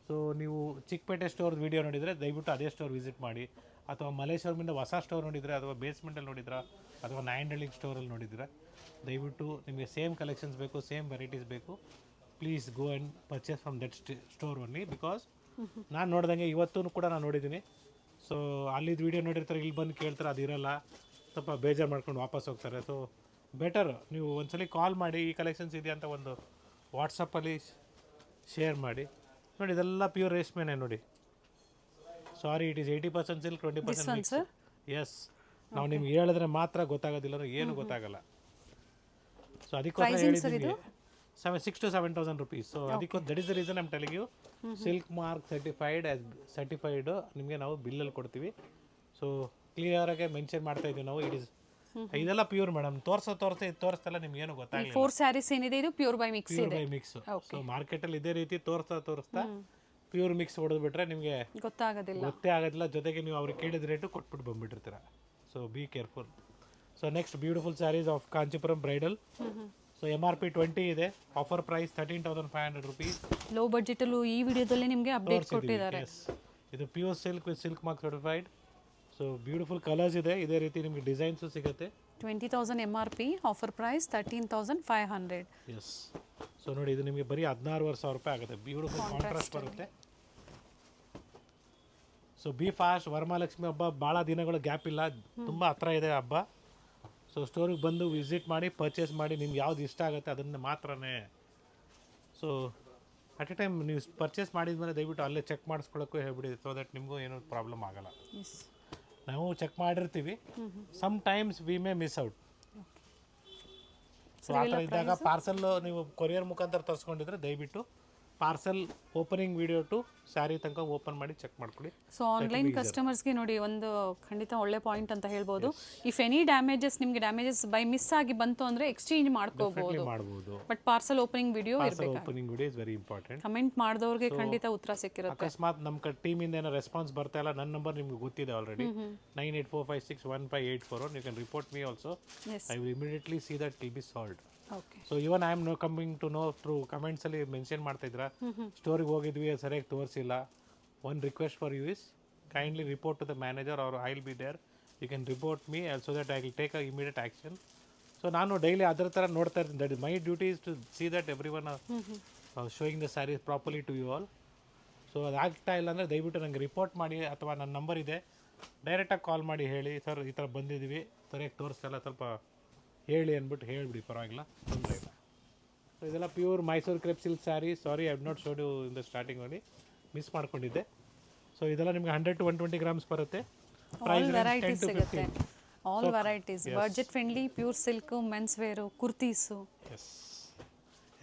so ನೀವು ಚಿಕ್ಕಪೇಟೆ ಸ್ಟೋರ್ ವಿಡಿಯೋ ನೋಡಿದರೆ ದಯವಿಟ್ಟು ಅದೇ ಸ್ಟೋರ್ ವಿಸಿಟ್ ಮಾಡಿ. ಅಥವಾ ಮಲೇಶ್ವರಮಿಂದ ಹೊಸ ಸ್ಟೋರ್ ನೋಡಿದರೆ, ಅಥವಾ ಬೇಸ್ಮೆಂಟಲ್ಲಿ ನೋಡಿದ್ರಾ, ಅಥವಾ ನಾಯಂಡಳ್ಳಿ ಸ್ಟೋರಲ್ಲಿ ನೋಡಿದ್ರೆ, ದಯವಿಟ್ಟು ನಿಮಗೆ ಸೇಮ್ ಕಲೆಕ್ಷನ್ಸ್ ಬೇಕು, ಸೇಮ್ ವೆರೈಟೀಸ್ ಬೇಕು, please go and purchase from that store only. Because ನಾನು ನೋಡ್ದಂಗೆ ಇವತ್ತೂ ಕೂಡ ನಾನು ನೋಡಿದ್ದೀನಿ. ಸೊ ಅಲ್ಲಿದ್ದು ವೀಡಿಯೋ ನೋಡಿರ್ತಾರೆ, ಇಲ್ಲಿ ಬಂದು ಕೇಳ್ತಾರೆ, ಅದಿರಲ್ಲ, ಸ್ವಲ್ಪ ಬೇಜಾರು ಮಾಡ್ಕೊಂಡು ವಾಪಸ್ ಹೋಗ್ತಾರೆ. ಸೊ ಬೆಟರ್ ನೀವು ಒಂದ್ಸಲಿ ಕಾಲ್ ಮಾಡಿ ಈ ಕಲೆಕ್ಷನ್ಸ್ ಇದೆಯಾ ಅಂತ ಒಂದು ವಾಟ್ಸಪ್ಪಲ್ಲಿ ಶೇರ್ ಮಾಡಿ. ನೋಡಿ ಇದೆಲ್ಲ ಪ್ಯೂರ್ ರೇಷ್ಮೆನೇ ನೋಡಿ. Sorry, it is 80% silk, 20% mix. Yes, ನಾವು ನಿಮ್ಗೆ ಹೇಳಿದ್ರೆ ಮಾತ್ರ ಗೊತ್ತಾಗೋದಿಲ್ಲ, ಅಂದ್ರೆ ಏನು ಗೊತ್ತಾಗಲ್ಲ. ಸೊ ಅದಕ್ಕೋಸ್ಕರ ಹೇಳಿದ್ದೀನಿ 6,000 to 7,000 rupees. ಸೊ ಅದಕ್ಕೆ that is the reason I'm telling you. Silk mark certified ನಿಮಗೆ ನಾವು ಬಿಲ್ಲಲ್ಲಿ ಕೊಡ್ತೀವಿ. ಸೊ ಕ್ಲಿಯರಾಗೆ ಮೆನ್ಷನ್ ಮಾಡ್ತಾ ಇದ್ದೀವಿ ನಾವು. ಇದೆಲ್ಲ ಪ್ಯೂರ್ ಮೇಡಮ್. ತೋರಿಸ್ತಲ್ಲ ನಿಮ್ಗೆ ಏನು ಗೊತ್ತಾಗಲ್ಲ. 4 ಸ್ಯಾರೀಸ್ ಏನಿದೆ ಇದು ಪ್ಯೂರ್ ಬೈ ಮಿಕ್ಸ್ ಇದೆ. ಮಿಕ್ಸ್. ಸೊ ಮಾರ್ಕೆಟಲ್ಲಿ ಇದೇ ರೀತಿ ತೋರಿಸ್ತಾ ಪ್ಯೂರ್ ಮಿಕ್ಸ್ ಹೊಡೆದ್ಬಿಟ್ರೆ ನಿಮಗೆ ಗೊತ್ತೇ ಆಗೋದಿಲ್ಲ. ಜೊತೆಗೆ ನೀವು ಅವ್ರಿಗೆ ಕೇಳಿದ ರೇಟು ಕೊಟ್ಬಿಟ್ಟು ಬಂದ್ಬಿಟ್ಟಿರ್ತೀರ. So be careful. So next beautiful saris of Kanchipuram bridal. So MRP 20 ಇದೆ, offer price 13,500 rupees. Low budget ಅಲ್ಲೂ ಈ ವಿಡಿಯೋದಲ್ಲಿ ನಿಮಗೆ ಅಪ್ಡೇಟ್ ಕೊಟ್ಟಿದ್ದಾರೆ. ಇದು pure silk with silk mark certified. So beautiful colours ಇದೆ, ಇದೇ ರೀತಿ ನಿಮಗೆ ಡಿಸೈನ್ಸ್ ಸಿಗುತ್ತೆ. 20,000 MRP, offer price 13,500. Yes. So ನೋಡಿ ಇದು ನಿಮಗೆ ಬರೀ 16,500 ರೂಪಾಯಿ ಆಗುತ್ತೆ. ಬ್ಯೂಟಿಫುಲ್ ಕಾಂಟ್ರಾಸ್ಟ್ ಬರುತ್ತೆ. So be fast. ವರಮಹಾಲಕ್ಷ್ಮಿ ಹಬ್ಬ ಭಾಳ ದಿನಗಳು ಗ್ಯಾಪ್ ಇಲ್ಲ, ತುಂಬ ಹತ್ರ ಇದೆ ಹಬ್ಬ. ಸೊ ಸ್ಟೋರಿಗೆ ಬಂದು ವಿಸಿಟ್ ಮಾಡಿ, ಪರ್ಚೇಸ್ ಮಾಡಿ, ನಿಮ್ಗೆ ಯಾವ್ದು ಇಷ್ಟ ಆಗುತ್ತೆ ಅದನ್ನು ಮಾತ್ರನೇ. ಸೊ ಅಟ್ ಎ ಟೈಮ್ ನೀವು ಪರ್ಚೇಸ್ ಮಾಡಿದ್ಮೇಲೆ ದಯವಿಟ್ಟು ಅಲ್ಲೇ ಚೆಕ್ ಮಾಡಿಸ್ಕೊಳ್ಳೋಕ್ಕೂ ಹೇಳ್ಬಿಡಿ, ಸೊ ದಟ್ ನಿಮಗೂ ಏನೂ ಪ್ರಾಬ್ಲಮ್ ಆಗಲ್ಲ. ನಾವು ಚೆಕ್ ಮಾಡಿರ್ತೀವಿ, sometimes we may miss out. So ಆ ಥರ ಇದ್ದಾಗ ಪಾರ್ಸಲ್ ನೀವು ಕೊರಿಯರ್ ಮುಖಾಂತರ ತರಿಸ್ಕೊಂಡಿದ್ರೆ ದಯವಿಟ್ಟು parcel opening video to sari ತನಕ ಓಪನ್ ಮಾಡಿ ಚೆಕ್ ಮಾಡ್ಕೊಳ್ಳಿ. ಸೊ ಆನ್ಲೈನ್ ಕಸ್ಟಮರ್ಸ್ಗೆ ನೋಡಿ ಒಂದು ಖಂಡಿತ ಒಳ್ಳೆ ಪಾಯಿಂಟ್ ಅಂತ ಹೇಳ್ಬೋದು. If any damages by miss ಆಗಿ ಬಂತು ಅಂದ್ರೆ ಎಕ್ಸ್ಚೇಂಜ್ ಮಾಡ್ಕೋಬಹುದು. ಬಟ್ ಪಾರ್ಸಲ್ ಓಪನಿಂಗ್ ವಿಡಿಯೋ ಇರಬೇಕು. Opening video is very important. Comment ಮಾಡಿದವ್ರಿಗೆ ಖಂಡಿತ ಉತ್ತರ ಸಿಕ್ಕಿರುತ್ತೆ. ಅಕಸ್ಮಾತ್ ನಮ್ಮ ಟೀಮ್ ಇಂದ ಏನೋ ರೆಸ್ಪಾನ್ಸ್ ಬರ್ತಾ ಇಲ್ಲ, ನನ್ನ ನಂಬರ್ ನಿಮ್ಗೆ ಗೊತ್ತಿದೆ already, 9845615840. You can report me also. I will immediately see that will be solved. So even I am coming to know through comments ಅಲ್ಲಿ ಮೆನ್ಷನ್ ಮಾಡ್ತಾ ಇದ್ರ, ಸ್ಟೋರಿಗೆ ಹೋಗಿದ್ವಿ ಸರಿಯಾಗಿ ತೋರಿಸಿಲ್ಲ. One request for you is kindly report to the manager or I will be there. You can report me so that I will take a immediate action. So ನಾನು daily ಅದರ ಥರ ನೋಡ್ತಾ ಇರ್ತೀನಿ. That is my duty is to see that everyone showing the saris properly to you all. So ಅದಾಗ್ತಾ ಇಲ್ಲ ಅಂದರೆ ದಯವಿಟ್ಟು ನನಗೆ ರಿಪೋರ್ಟ್ ಮಾಡಿ, ಅಥವಾ ನನ್ನ ನಂಬರ್ ಇದೆ, ಡೈರೆಕ್ಟಾಗಿ ಕಾಲ್ ಮಾಡಿ ಹೇಳಿ, ಸರ್ ಈ ಥರ ಬಂದಿದ್ದೀವಿ, ಸರಿಯಾಗಿ ತೋರಿಸ್ತಾ ಇಲ್ಲ, ಸ್ವಲ್ಪ ಹೇಳಿ ಅಂದ್ಬಿಟ್ಟು ಹೇಳ್ಬಿಡಿ, ಪರವಾಗಿಲ್ಲ, ತೊಂದರೆ ಇಲ್ಲ. ಸೊ ಇದೆಲ್ಲ pure Mysore crepe silk sari. Sorry I have not showed you in the starting only, miss ಮಾಡ್ಕೊಂಡಿದ್ದೆ. ಸೊ ಇದೆಲ್ಲ ನಿಮಗೆ 100 to 120 grams ಬರುತ್ತೆ. ಆಲ್ ವೆರೈಟೀಸ್ ಸಿಗುತ್ತೆ. All varieties budget friendly, pure silk, men's wear, kurtis, yes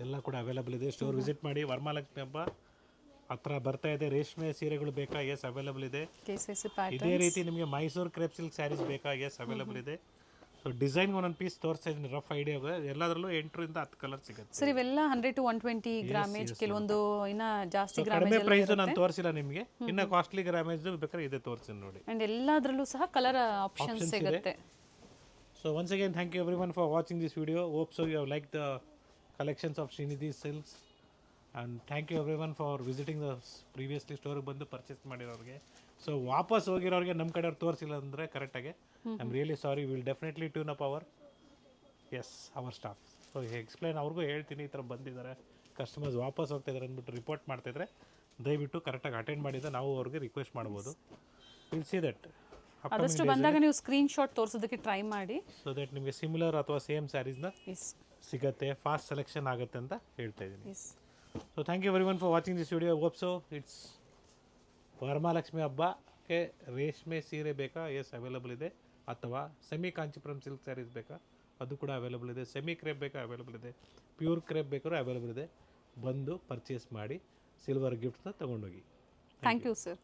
ಎಲ್ಲ ಕೂಡ ಅವೈಲಬಲ್ ಇದೆ. ಸ್ಟೋರ್ ವಿಸಿಟ್ ಮಾಡಿ. ವರಮಹಾಲಕ್ಷ್ಮಿ ಹಬ್ಬ ಹತ್ರ ಬರ್ತಾ ಇದೆ. ರೇಷ್ಮೆ ಸೀರೆಗಳು ಬೇಕಾ? ಎಸ್ ಅವೈಲಬಲ್ ಇದೆ. ಇದೇ ರೀತಿ ನಿಮಗೆ ಮೈಸೂರು ಕ್ರೇಪ್ ಸಿಲ್ಕ್ ಸ್ಯಾರೀಸ್ ಬೇಕಾ? ಎಸ್ ಅವೈಲಬಲ್ ಇದೆ. ಸೊ ಡಿಸೈನ್ ಒಂದೊಂದು ಪೀಸ್ ತೋರಿಸ್ತಾ ಇದ್ದೀನಿ, ರಫ್ ಐಡಿಯಾ. ಎಲ್ಲದರಲ್ಲೂ 8 ರಿಂದ 10 ಕಲರ್ ಸಿಗುತ್ತೆ. ಸರ್ ಇವೆಲ್ಲ 100 to 120 ಗ್ರಾಮೇಜ್, ಕೆಲವೊಂದು ಇನ್ನ ಜಾಸ್ತಿ ಕಡಿಮೆ ಪ್ರೈಸ್ ನಾನು ತೋರಿಸಿಲ್ಲ ನಿಮಗೆ, ಇನ್ನ ಕಾಸ್ಟ್ಲಿ ಗ್ರಾಮೇಜ್ ಬೇಕಾದ್ರೆ ಇದೆ ತೋರಿಸ್ತೀನಿ ನೋಡಿ. ಅಂಡ್ ಎಲ್ಲದರಲ್ಲೂ ಸಹ ಕಲರ್ ಆಪ್ಷನ್ಸ್ ಸಿಗುತ್ತೆ. So once again thank you everyone for watching this video. Hope so you have like the collections of Srinidhi silks. And thank you everyone for visiting the previously ಸ್ಟೋರಿಗೆ ಬಂದು purchase ಮಾಡಿರೋರಿಗೆ. So ವಾಪಸ್ ಹೋಗಿರೋರಿಗೆ ನಮ್ಮ ಕಡೆಯವ್ರು ತೋರಿಸಿಲ್ಲ ಅಂದರೆ ಕರೆಕ್ಟಾಗಿ I am really sorry. Will definitely tune up hour staff. So explain ಅವ್ರಿಗೂ ಹೇಳ್ತೀನಿ, ಈ ಥರ ಬಂದಿದ್ದಾರೆ ಕಸ್ಟಮರ್ಸ್ ವಾಪಸ್ ಹೋಗ್ತಾಯಿದ್ದಾರೆ ಅಂದ್ಬಿಟ್ಟು ರಿಪೋರ್ಟ್ ಮಾಡ್ತಾಯಿದ್ರೆ ದಯವಿಟ್ಟು ಕರೆಕ್ಟಾಗಿ ಅಟೆಂಡ್ ಮಾಡಿದ್ರೆ ನಾವು ಅವ್ರಿಗೆ ರಿಕ್ವೆಸ್ಟ್ ಮಾಡ್ಬೋದು. ವಿಲ್ ಸಿ ದಟ್ ಆದಷ್ಟು ಬಂದಾಗ ನೀವು ಸ್ಕ್ರೀನ್ ಶಾಟ್ ತೋರಿಸೋದಕ್ಕೆ ಟ್ರೈ ಮಾಡಿ, ಸೊ ದಟ್ ನಿಮಗೆ ಸಿಮಿಲರ್ ಅಥವಾ ಸೇಮ್ ಸ್ಯಾರೀಸ್ನ ಸಿಗುತ್ತೆ, ಫಾಸ್ಟ್ ಸೆಲೆಕ್ಷನ್ ಆಗುತ್ತೆ ಅಂತ ಹೇಳ್ತಾ ಇದ್ದೀನಿ. So thank you everyone for watching this video. Hope so it's Varamahalakshmi ಹಬ್ಬಕ್ಕೆ ರೇಷ್ಮೆ ಸೀರೆ ಬೇಕಾ? ಎಸ್ ಅವೈಲಬಲ್ ಇದೆ. ಅಥವಾ ಸೆಮಿ ಕಾಂಚೀಪುರಂ ಸಿಲ್ಕ್ ಸ್ಯಾರೀಸ್ ಬೇಕಾ? ಅದು ಕೂಡ ಅವೈಲಬಲ್ ಇದೆ. ಸೆಮಿ ಕ್ರೇಪ್ ಬೇಕಾ? ಅವೈಲಬಲ್ ಇದೆ. ಪ್ಯೂರ್ ಕ್ರೇಪ್ ಬೇಕಾದ್ರೂ ಅವೈಲಬಲ್ ಇದೆ. ಬಂದು ಪರ್ಚೇಸ್ ಮಾಡಿ ಸಿಲ್ವರ್ ಗಿಫ್ಟ್ನ ತೊಗೊಂಡೋಗಿ. Thank you sir.